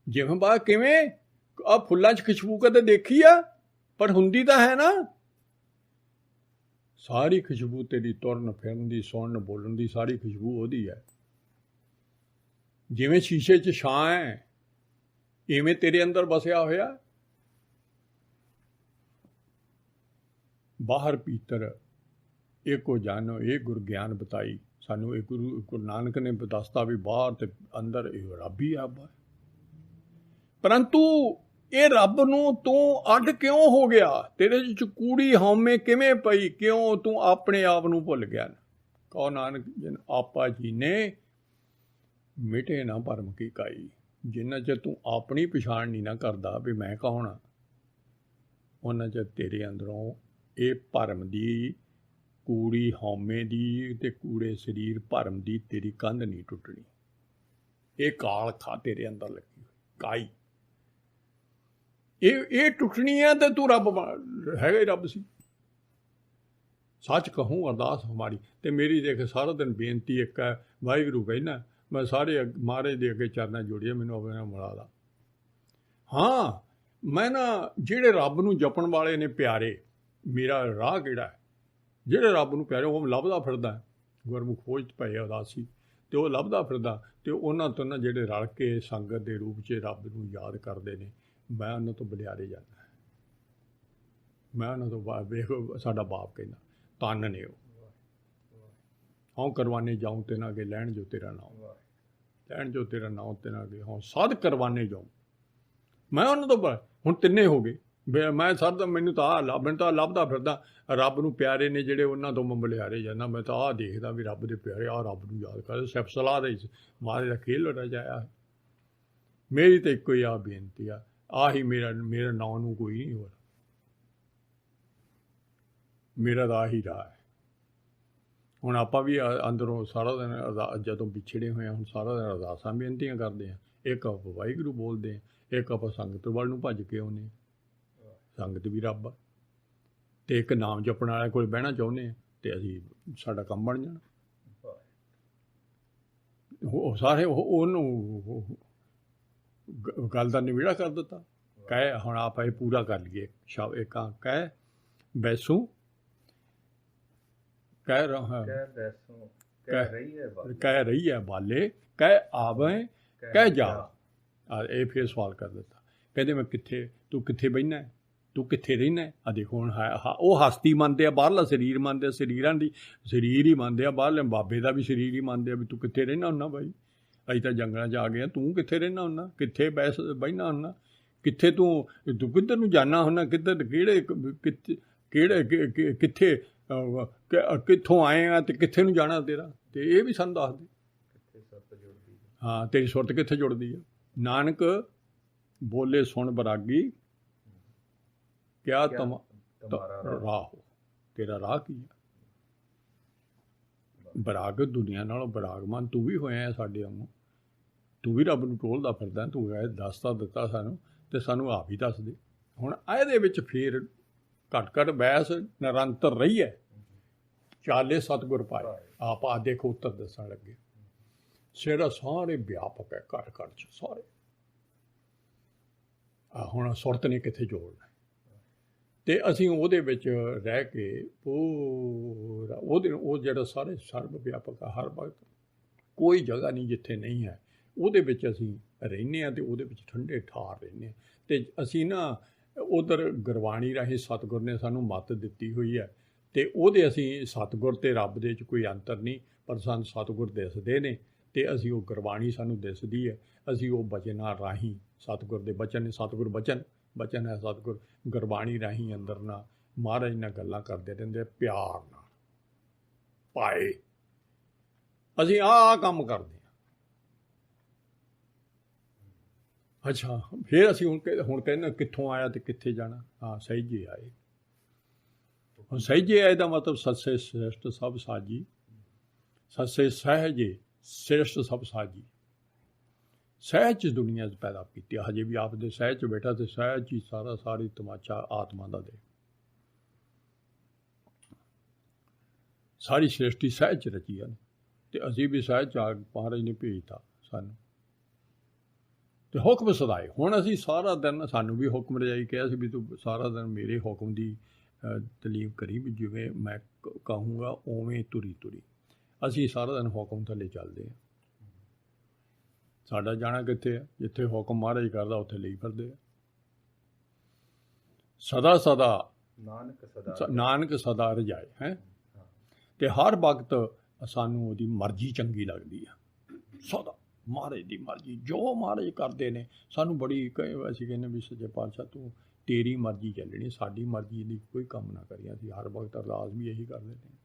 ਜਿਵੇਂ ਬਾ ਕਿਵੇਂ ਆ ਫੁੱਲਾਂ 'ਚ ਖੁਸ਼ਬੂ ਕਦੇ ਦੇਖੀ ਆ, ਪਰ ਹੁੰਦੀ ਤਾਂ ਹੈ ਨਾ। ਸਾਰੀ ਖੁਸ਼ਬੂ ਤੇਰੀ ਤੁਰਨ ਫਿਰਨ ਦੀ, ਸੁਣਨ ਬੋਲਣ ਦੀ ਸਾਰੀ ਖੁਸ਼ਬੂ ਉਹਦੀ ਹੈ। ਜਿਵੇਂ ਸ਼ੀਸ਼ੇ 'ਚ ਛਾਂ ਹੈ, ਇਵੇਂ ਤੇਰੇ ਅੰਦਰ ਵਸਿਆ ਹੋਇਆ। ਬਾਹਰ ਭੀਤਰ ਏਕੋ ਜਾਨੋ, ਇਹ ਗੁਰ ਗਿਆਨ ਬਤਾਈ। ਸਾਨੂੰ ਇਹ ਗੁਰੂ ਨਾਨਕ ਨੇ ਦੱਸਤਾ ਵੀ ਬਾਹਰ ਤੇ ਅੰਦਰ ਇਹ ਰੱਬ ਹੀ ਰੱਬ ਹੈ। ਪਰੰਤੂ ਇਹ ਰੱਬ ਨੂੰ ਤੂੰ ਅੱਡ ਕਿਉਂ ਹੋ ਗਿਆ? ਤੇਰੇ 'ਚ ਕੂੜੀ ਹਉਮੈ ਕਿਵੇਂ ਪਈ? ਕਿਉਂ ਤੂੰ ਆਪਣੇ ਆਪ ਨੂੰ ਭੁੱਲ ਗਿਆ? ਕਹੋ ਨਾਨਕ ਜਿਨ ਆਪਾ ਜੀ ਨੇ ਮਿਟੇ ਨਾ ਭਰਮ ਕੀ ਕਾਈ। ਜਿੰਨਾ ਚਿਰ ਤੂੰ ਆਪਣੀ ਪਛਾਣ ਨਹੀਂ ਨਾ ਕਰਦਾ ਵੀ ਮੈਂ ਕੌਣ ਹਾਂ, ਉਹਨਾਂ ਚਿਰ ਤੇਰੇ ਅੰਦਰੋਂ ਇਹ ਭਰਮ ਦੀ, ਕੂੜੀ ਹਉਮੈ ਦੀ ਤੇ ਕੂੜੇ ਸਰੀਰ ਭਰਮ ਦੀ ਤੇਰੀ ਕੰਧ ਨਹੀਂ ਟੁੱਟਣੀ। ਇਹ ਕਾਲ ਖਾ ਤੇਰੇ ਅੰਦਰ ਲੱਗੀ ਹੋਈ ਕਾਈ, ਇਹ ਟੁੱਟਣੀ ਹੈ ਤੇ ਤੂੰ ਰੱਬ ਹੈਗਾ ਹੀ ਰੱਬ ਸੀ। ਸੱਚ ਕਹੂੰ ਅਰਦਾਸ ਹਮਾਰੀ। ਤੇ ਮੇਰੀ ਦੇਖ ਸਾਰਾ ਦਿਨ ਬੇਨਤੀ ਇੱਕ ਹੈ, ਵਾਹਿਗੁਰੂ ਕਹਿਣਾ ਮੈਂ ਸਾਰੇ ਮਹਾਰਾਜ ਦੇ ਅੱਗੇ ਚਰਨਾਂ ਜੋੜੀਏ, ਮੈਨੂੰ ਆਪਣੇ ਨਾਲ ਮਿਲਾ ਲਾ। ਹਾਂ, ਮੈਂ ਨਾ ਜਿਹੜੇ ਰੱਬ ਨੂੰ ਜਪਣ ਵਾਲੇ ਨੇ ਪਿਆਰੇ, ਮੇਰਾ ਰਾਹ ਕਿਹੜਾ ਹੈ? ਜਿਹੜੇ ਰੱਬ ਨੂੰ ਪਿਆਰੇ ਉਹ ਲੱਭਦਾ ਫਿਰਦਾ, ਗੁਰਮੁਖ ਖੋਜ ਪਏ ਉਦਾਸੀ, ਅਤੇ ਉਹ ਲੱਭਦਾ ਫਿਰਦਾ। ਅਤੇ ਉਹਨਾਂ ਤੋਂ ਨਾ ਜਿਹੜੇ ਰਲ ਕੇ ਸੰਗਤ ਦੇ ਰੂਪ 'ਚ ਰੱਬ ਨੂੰ ਯਾਦ ਕਰਦੇ ਨੇ, ਮੈਂ ਉਹਨਾਂ ਤੋਂ ਬਲਿਆਰੇ ਜਾਂਦਾ। ਮੈਂ ਉਹਨਾਂ ਤੋਂ ਵੇਖੋ, ਸਾਡਾ ਬਾਪ ਕਹਿੰਦਾ ਤਨ ਨੇ ਉਹ, ਹਉ ਕਰਵਾਨੇ ਜਾਊਂ ਤੇ ਨਾ ਅੱਗੇ ਲੈਣ ਜੋ ਤੇਰਾ ਨਾਮ, ਲੈਣ ਜੋ ਤੇਰਾ ਨਾਮ ਤੇ ਨਾ ਅੱਗੇ ਹਉ ਸਾਧ ਕਰਵਾਨੇ ਜਾਊਂ। ਮੈਂ ਉਹਨਾਂ ਤੋਂ ਹੁਣ ਤਿੰਨੇ ਹੋ ਗਏ। ਮੈਂ ਸਾਰਾ ਮੈਨੂੰ ਤਾਂ ਮੈਨੂੰ ਤਾਂ ਲੱਭਦਾ ਫਿਰਦਾ ਰੱਬ ਨੂੰ ਪਿਆਰੇ ਨੇ ਜਿਹੜੇ, ਉਹਨਾਂ ਤੋਂ ਮੈਂ ਬਲਿਆਰੇ ਜਾਂਦਾ। ਮੈਂ ਤਾਂ ਆਹ ਦੇਖਦਾ ਵੀ ਰੱਬ ਦੇ ਪਿਆਰੇ ਆਹ ਰੱਬ ਨੂੰ ਯਾਦ ਕਰ। ਸਿਫਤ ਸਲਾਹ ਦੇ ਮਹਾਰਾਜ ਦਾ ਖੇਲ ਰਚਾਇਆ। ਮੇਰੀ ਤਾਂ ਇੱਕੋ ਹੀ ਆਹ ਬੇਨਤੀ ਆ, ਆਹੀ ਮੇਰਾ ਨਾਂ ਨੂੰ ਕੋਈ ਨਹੀਂ ਹੋਰ, ਮੇਰਾ ਤਾਂ ਆਹੀ ਰਾਹ ਹੈ। ਹੁਣ ਆਪਾਂ ਵੀ ਅੰਦਰੋਂ ਸਾਰਾ ਦਿਨ ਜਦੋਂ ਵਿਛੜੇ ਹੋਏ ਹਾਂ, ਹੁਣ ਸਾਰਾ ਦਿਨ ਅਰਦਾਸਾਂ ਬੇਨਤੀਆਂ ਕਰਦੇ ਹਾਂ। ਇੱਕ ਆਪਾਂ ਵਾਹਿਗੁਰੂ ਬੋਲਦੇ ਹਾਂ, ਇੱਕ ਆਪਾਂ ਸੰਗਤ ਵੱਲ ਨੂੰ ਭੱਜ ਕੇ ਆਉਂਦੇ। ਸੰਗਤ ਵੀ ਰੱਬ ਆ, ਅਤੇ ਇੱਕ ਨਾਮ ਜਪਣ ਵਾਲੇ ਕੋਲ ਬਹਿਣਾ ਚਾਹੁੰਦੇ ਹਾਂ, ਅਤੇ ਅਸੀਂ ਸਾਡਾ ਕੰਮ ਬਣ ਜਾਣਾ। ਉਹ ਸਾਰੇ ਉਹਨੂੰ ਗੱਲ ਦਾ ਨਿਬੇੜਾ ਕਰ ਦਿੱਤਾ। ਕਹਿ ਹੁਣ ਆਪਾਂ ਇਹ ਪੂਰਾ ਕਰ ਲਈਏ ਇੱਕ ਕਹਿ ਬੈਸੂ ਕਹਿ ਰਹੀ ਹੈ ਬਾਲੇ, ਕਹਿ ਆਵੇਂ ਕਹਿ ਜਾ। ਇਹ ਫਿਰ ਸਵਾਲ ਕਰ ਦਿੱਤਾ। ਕਹਿੰਦੇ ਮੈਂ ਕਿੱਥੇ, ਤੂੰ ਕਿੱਥੇ ਬਹਿਨਾ, ਤੂੰ ਕਿੱਥੇ ਰਹਿਣਾ? ਆ ਦੇਖੋ ਹੁਣ ਉਹ ਹਸਤੀ ਮੰਨਦੇ ਆ, ਬਾਹਰਲਾ ਸਰੀਰ ਮੰਨਦੇ ਆ, ਸਰੀਰਾਂ ਦੀ ਸਰੀਰ ਹੀ ਮੰਨਦੇ ਆ, ਬਾਹਰਲੇ ਬਾਬੇ ਦਾ ਵੀ ਸਰੀਰ ਹੀ ਮੰਨਦੇ ਆ ਵੀ ਤੂੰ ਕਿੱਥੇ ਰਹਿਣਾ ਹੁੰਨਾ ਬਾਈ? ਅਸੀਂ ਤਾਂ ਜੰਗਲਾਂ 'ਚ ਆ ਗਏ, ਤੂੰ ਕਿੱਥੇ ਰਹਿਣਾ ਹੁੰਨਾ? ਕਿੱਥੇ ਬਹਿਣਾ ਹੁੰਨਾ? ਕਿੱਥੇ ਤੂੰ ਕਿੱਧਰ ਨੂੰ ਜਾਣਾ ਹੁੰਨਾ? ਕਿੱਧਰ ਕਿੱਥੇ ਕਿੱਥੋਂ ਆਏ ਆ ਅਤੇ ਕਿੱਥੇ ਨੂੰ ਜਾਣਾ ਤੇਰਾ? ਅਤੇ ਇਹ ਵੀ ਸਾਨੂੰ ਦੱਸ ਦੇ। ਹਾਂ, ਤੇਰੀ ਸੁਰਤ ਕਿੱਥੇ ਜੁੜਦੀ ਆ? ਨਾਨਕ ਬੋਲੇ ਸੁਣ ਬਰਾਗੀ, ਕਿਆ ਰਾਹ ਹੋ, ਤੇਰਾ ਰਾਹ ਕੀ ਹੈ? ਬਰਾਗ ਦੁਨੀਆ ਨਾਲੋਂ ਬਰਾਗਮਾਨ ਤੂੰ ਵੀ ਹੋਇਆ ਸਾਡੇ ਵਾਂਗੂ, ਤੂੰ ਵੀ ਰੱਬ ਨੂੰ ਟੋਲਦਾ ਫਿਰਦਾ। ਤੂੰ ਦੱਸਤਾ ਦਿੱਤਾ ਸਾਨੂੰ, ਅਤੇ ਸਾਨੂੰ ਆਪ ਹੀ ਦੱਸ ਦੇ। ਹੁਣ ਇਹਦੇ ਵਿੱਚ ਫਿਰ ਘੱਟ ਬਹਿਸ ਨਿਰੰਤਰ ਰਹੀ ਹੈ। ਚਾਲੇ ਸਤਿਗੁਰ ਪਾਏ, ਆਪ ਆ ਦੇਖੋ ਉੱਤਰ ਦੱਸਣ ਲੱਗੇ। ਸਿਹਰਾ ਸਾਰੇ ਵਿਆਪਕ ਹੈ, ਘਰ 'ਚ ਸਾਰੇ। ਹੁਣ ਸੁਰਤ ਨੇ ਕਿੱਥੇ ਜੋੜਨਾ? ਅਤੇ ਅਸੀਂ ਉਹਦੇ ਵਿੱਚ ਰਹਿ ਕੇ ਪੂਰਾ ਉਹ ਜਿਹੜਾ ਸਾਰੇ ਸਰਬ ਵਿਆਪਕ ਆ, ਹਰ ਵਕਤ ਕੋਈ ਜਗ੍ਹਾ ਨਹੀਂ ਜਿੱਥੇ ਨਹੀਂ ਹੈ। ਉਹਦੇ ਵਿੱਚ ਅਸੀਂ ਰਹਿੰਦੇ ਹਾਂ ਅਤੇ ਉਹਦੇ ਵਿੱਚ ਠੰਡੇ ਠਾਰ ਰਹਿੰਦੇ ਹਾਂ। ਅਤੇ ਅਸੀਂ ਨਾ ਉੱਧਰ ਗੁਰਬਾਣੀ ਰਾਹੀਂ ਸਤਿਗੁਰ ਨੇ ਸਾਨੂੰ ਮੱਤ ਦਿੱਤੀ ਹੋਈ ਹੈ, ਅਤੇ ਉਹਦੇ ਅਸੀਂ ਸਤਿਗੁਰ ਅਤੇ ਰੱਬ ਦੇ 'ਚ ਕੋਈ ਅੰਤਰ ਨਹੀਂ, ਪਰ ਸਾਨੂੰ ਸਤਿਗੁਰ ਦਿਸਦੇ ਨੇ, ਅਤੇ ਅਸੀਂ ਉਹ ਗੁਰਬਾਣੀ ਸਾਨੂੰ ਦਿਸਦੀ ਹੈ। ਅਸੀਂ ਉਹ ਬਚਨਾਂ ਰਾਹੀਂ ਸਤਿਗੁਰ ਦੇ ਬਚਨ, ਸਤਿਗੁਰ ਬਚਨ ਹੈ ਸਤਿਗੁਰ, ਗੁਰਬਾਣੀ ਰਾਹੀਂ ਅੰਦਰ ਨਾ ਮਹਾਰਾਜ ਨਾਲ ਗੱਲਾਂ ਕਰਦੇ ਰਹਿੰਦੇ ਪਿਆਰ ਨਾਲ ਪਾਏ। ਅਸੀਂ ਆਹ ਕੰਮ ਕਰਦੇ ਹਾਂ। ਅੱਛਾ, ਫਿਰ ਅਸੀਂ ਹੁਣ ਕਹਿੰਦੇ ਕਿੱਥੋਂ ਆਇਆ ਅਤੇ ਕਿੱਥੇ ਜਾਣਾ? ਹਾਂ, ਸਹਿਜੇ ਆਏ। ਹੁਣ ਸਹਿਜੇ ਆਏ ਦਾ ਮਤਲਬ ਸੱਸੇ ਸ੍ਰੇਸ਼ਟ ਸਭ ਸਾਜੀ, ਸੱਸੇ ਸਹਿਜੇ ਸ੍ਰੇਸ਼ਟ ਸਭ ਸਾਜੀ। ਸਹਿਜ 'ਚ ਦੁਨੀਆ 'ਚ ਪੈਦਾ ਕੀਤੀ, ਹਜੇ ਵੀ ਆਪ ਦੇ ਸਹਿਜ 'ਚ ਬੈਠਾ, ਅਤੇ ਸਹਿਜ ਹੀ ਸਾਰੀ ਤਮਾਸ਼ਾ ਆਤਮਾ ਦਾ ਦੇ। ਸਾਰੀ ਸ੍ਰਿਸ਼ਟੀ ਸਹਿਜ 'ਚ ਰਚੀ ਹਨ, ਅਤੇ ਅਸੀਂ ਵੀ ਸਹਿਜ 'ਚ ਮਹਾਰਾਜ ਨੇ ਭੇਜਤਾ ਸਾਨੂੰ, ਅਤੇ ਹੁਕਮ ਸਦਾਏ। ਹੁਣ ਅਸੀਂ ਸਾਰਾ ਦਿਨ, ਸਾਨੂੰ ਵੀ ਹੁਕਮ ਰਜਾਈ ਕਿਹਾ ਸੀ ਵੀ ਤੂੰ ਸਾਰਾ ਦਿਨ ਮੇਰੇ ਹੁਕਮ ਦੀ ਤਲੀਮ ਕਰੀ ਵੀ ਜਿਵੇਂ ਮੈਂ ਕਹੂੰਗਾ ਉਵੇਂ ਤੁਰੀ ਤੁਰੀ। ਅਸੀਂ ਸਾਰਾ ਦਿਨ ਹੁਕਮ ਥੱਲੇ ਚੱਲਦੇ ਹਾਂ। ਸਾਡਾ ਜਾਣਾ ਕਿੱਥੇ ਆ? ਜਿੱਥੇ ਹੁਕਮ ਮਹਾਰਾਜ ਕਰਦਾ ਉੱਥੇ ਲਈ ਫਿਰਦੇ ਆ। ਸਦਾ ਸਦਾ ਨਾਨਕ ਸਦਾ ਰਜਾਏ ਹੈ। ਤੇ ਹਰ ਵਕਤ ਸਾਨੂੰ ਉਹਦੀ ਮਰਜ਼ੀ ਚੰਗੀ ਲੱਗਦੀ ਆ। ਸਦਾ ਮਹਾਰਾਜ ਦੀ ਮਰਜ਼ੀ, ਜੋ ਮਹਾਰਾਜ ਕਰਦੇ ਨੇ ਸਾਨੂੰ ਬੜੀ ਅਸੀਂ ਕਹਿੰਦੇ ਵੀ ਸੱਚੇ ਪਾਤਸ਼ਾਹ ਤੂੰ ਤੇਰੀ ਮਰਜ਼ੀ ਚੱਲਣੀ, ਸਾਡੀ ਮਰਜ਼ੀ ਦੀ ਕੋਈ ਕੰਮ ਨਾ ਕਰੀ। ਅਸੀਂ ਹਰ ਵਕਤ ਅਰਦਾਸ ਵੀ ਇਹੀ ਕਰਦੇ ਨੇ।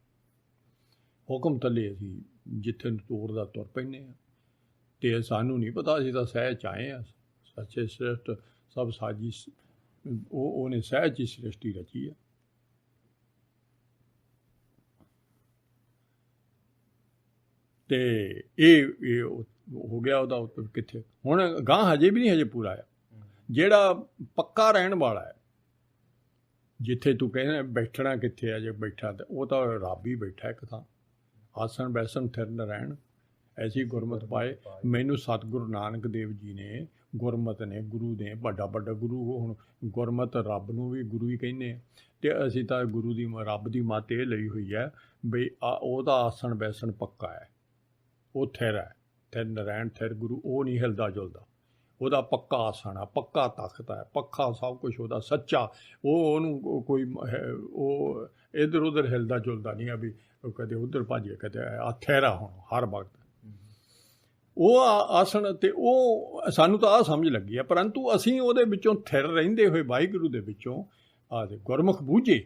ਹੁਕਮ ਥੱਲੇ ਅਸੀਂ ਜਿੱਥੇ ਨੂੰ ਤੋਰਦਾ ਤੁਰ ਪੈਂਦੇ ਹਾਂ। ਅਤੇ ਸਾਨੂੰ ਨਹੀਂ ਪਤਾ, ਅਸੀਂ ਤਾਂ ਸਹਿਜ 'ਚ ਆਏ ਹਾਂ। ਸੱਚੇ ਸ੍ਰਿਸ਼ਟ ਸਭ ਸਾਜੀ ਉਹਨੇ ਸਹਿਜ 'ਚ ਸ੍ਰਿਸ਼ਟੀ ਰਚੀ ਆ। ਅਤੇ ਇਹ ਹੋ ਗਿਆ ਉਹਦਾ ਕਿੱਥੇ ਹੁਣ ਗਾਂ ਹਜੇ ਵੀ ਨਹੀਂ ਹਜੇ ਪੂਰਾ ਆ। ਜਿਹੜਾ ਪੱਕਾ ਰਹਿਣ ਵਾਲਾ ਹੈ, ਜਿੱਥੇ ਤੂੰ ਕਹਿੰਦਾ ਬੈਠਣਾ ਕਿੱਥੇ ਆ, ਜੇ ਬੈਠਾ ਤਾਂ ਉਹ ਤਾਂ ਰੱਬ ਹੀ ਬੈਠਾ ਇੱਕ ਥਾਂ। ਆਸਣ ਬੈਸਣ ਥਿਰ ਨਰੈਣ ਐਸੀ ਗੁਰਮਤਿ ਪਾਏ। ਮੈਨੂੰ ਸਤਿਗੁਰੂ ਨਾਨਕ ਦੇਵ ਜੀ ਨੇ ਗੁਰਮਤਿ ਨੇ, ਗੁਰੂ ਨੇ, ਵੱਡਾ ਗੁਰੂ। ਹੁਣ ਗੁਰਮਤਿ ਰੱਬ ਨੂੰ ਵੀ ਗੁਰੂ ਹੀ ਕਹਿੰਦੇ ਆ। ਅਤੇ ਅਸੀਂ ਤਾਂ ਗੁਰੂ ਦੀ ਰੱਬ ਦੀ ਮੱਤ ਇਹ ਲਈ ਹੋਈ ਹੈ ਬਈ ਉਹਦਾ ਆਸਣ ਬੈਸਣ ਪੱਕਾ ਹੈ, ਉਹ ਥਿਰ ਹੈ। ਥਿਰ ਨਰੈਣ ਥਿਰ ਗੁਰੂ, ਉਹ ਨਹੀਂ ਹਿਲਦਾ ਜੁਲਦਾ। ਉਹਦਾ ਪੱਕਾ ਆਸਣ ਆ, ਪੱਕਾ ਤਖਤ ਹੈ, ਪੱਕਾ ਸਭ ਕੁਛ ਉਹਦਾ ਸੱਚਾ। ਉਹਨੂੰ ਕੋਈ ਉਹ ਇੱਧਰ ਉੱਧਰ ਹਿਲਦਾ ਜੁਲਦਾ ਨਹੀਂ ਆ ਵੀ ਕਦੇ ਉੱਧਰ ਭੱਜ ਕਦੇ ਆ। ਥਿਰਾ ਹੁਣ ਹਰ ਵਕਤ ਉਹ ਆਸਣ। ਅਤੇ ਉਹ ਸਾਨੂੰ ਤਾਂ ਆਹ ਸਮਝ ਲੱਗੀ ਆ, ਪਰੰਤੂ ਅਸੀਂ ਉਹਦੇ ਵਿੱਚੋਂ ਥਿਰ ਰਹਿੰਦੇ ਹੋਏ ਵਾਹਿਗੁਰੂ ਦੇ ਵਿੱਚੋਂ ਗੁਰਮੁਖ ਬੂਝੇ,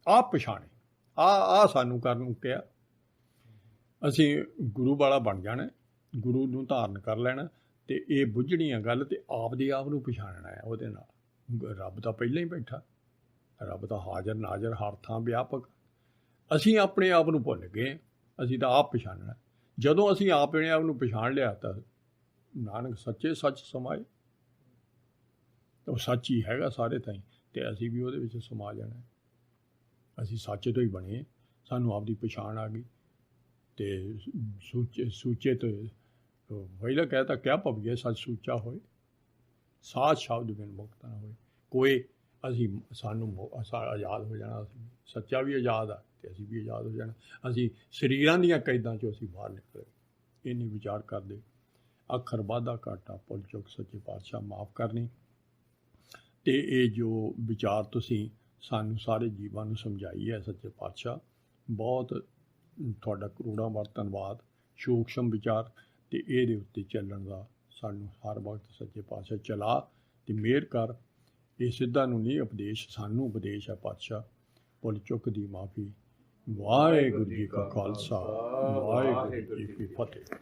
ਆਪ ਪਛਾਣੇ, ਆਹ ਸਾਨੂੰ ਕਰਨ ਨੂੰ ਕਿਹਾ। ਅਸੀਂ ਗੁਰੂ ਵਾਲਾ ਬਣ ਜਾਣਾ, ਗੁਰੂ ਨੂੰ ਧਾਰਨ ਕਰ ਲੈਣਾ, ਅਤੇ ਇਹ ਬੁੱਝਣੀ ਆ ਗੱਲ, ਅਤੇ ਆਪਦੇ ਆਪ ਨੂੰ ਪਛਾਣਨਾ ਹੈ ਉਹਦੇ ਨਾਲ। ਰੱਬ ਤਾਂ ਪਹਿਲਾਂ ਹੀ ਬੈਠਾ, ਰੱਬ ਤਾਂ ਹਾਜ਼ਰ ਨਾਜ਼ਰ ਹਰ ਥਾਂ ਵਿਆਪਕ। ਅਸੀਂ ਆਪਣੇ ਆਪ ਨੂੰ ਭੁੱਲ ਗਏ, ਅਸੀਂ ਤਾਂ ਆਪ ਪਛਾਣਨਾ। ਜਦੋਂ ਅਸੀਂ ਆਪਣੇ ਆਪ ਨੂੰ ਪਛਾਣ ਲਿਆ ਤਾਂ ਨਾਨਕ ਸੱਚੇ ਸੱਚ ਸਮਾਏ। ਉਹ ਸੱਚ ਹੀ ਹੈਗਾ ਸਾਰੇ ਤਾਈਂ, ਅਤੇ ਅਸੀਂ ਵੀ ਉਹਦੇ ਵਿੱਚ ਸਮਾ ਜਾਣਾ। ਅਸੀਂ ਸੱਚ ਤੋਂ ਹੀ ਬਣੇ, ਸਾਨੂੰ ਆਪਦੀ ਪਛਾਣ ਆ ਗਈ। ਅਤੇ ਸੂਚੇ ਤੋਂ ਪਹਿਲਾਂ ਕਹਿ ਤਾ ਕਿਆ ਭਵੀਏ ਸੱਚ ਸੂਚਾ ਹੋਏ, ਸਾਧ ਸ਼ਬਦ ਬਿਨ ਮੁਕਤ ਨਾ ਹੋਏ। ਕੋਈ ਸਾਨੂੰ ਆਜ਼ਾਦ ਹੋ ਜਾਣਾ। ਅਸੀਂ ਸੱਚਾ ਵੀ ਆਜ਼ਾਦ ਆ ਅਤੇ ਅਸੀਂ ਵੀ ਆਜ਼ਾਦ ਹੋ ਜਾਣਾ। ਅਸੀਂ ਸਰੀਰਾਂ ਦੀਆਂ ਕੈਦਾਂ 'ਚੋਂ ਅਸੀਂ ਬਾਹਰ ਨਿਕਲੇ। ਇਹ ਨਹੀਂ ਵਿਚਾਰ ਕਰਦੇ। ਅੱਖਰ ਵਾਧਾ ਘਾਟਾ ਭੁੱਲ ਚੁੱਕ ਸੱਚੇ ਪਾਤਸ਼ਾਹ ਮਾਫ਼ ਕਰਨੀ। ਅਤੇ ਇਹ ਜੋ ਵਿਚਾਰ ਤੁਸੀਂ ਸਾਨੂੰ ਸਾਰੇ ਜੀਵਾਂ ਨੂੰ ਸਮਝਾਈ ਹੈ ਸੱਚੇ ਪਾਤਸ਼ਾਹ, ਬਹੁਤ ਤੁਹਾਡਾ ਕਰੋੜਾਂ ਵਾਰ ਧੰਨਵਾਦ। ਸੂਖਸ਼ਮ ਵਿਚਾਰ ਅਤੇ ਇਹਦੇ ਉੱਤੇ ਚੱਲਣ ਦਾ ਸਾਨੂੰ ਹਰ ਵਕਤ ਸੱਚੇ ਪਾਤਸ਼ਾਹ ਚਲਾ ਅਤੇ ਮਿਹਰ ਕਰ। ਇਹ ਸਿੱਧਾ ਨੂੰ ਨਹੀਂ ਉਪਦੇਸ਼, ਸਾਨੂੰ ਉਪਦੇਸ਼ ਹੈ ਪਾਤਸ਼ਾਹ। ਭੁੱਲ ਚੁੱਕ ਦੀ ਮਾਫ਼ੀ। ਵਾਹਿਗੁਰੂ ਜੀ ਕਾ ਖਾਲਸਾ, ਵਾਹਿਗੁਰੂ ਜੀ ਕੀ ਫਤਿਹ।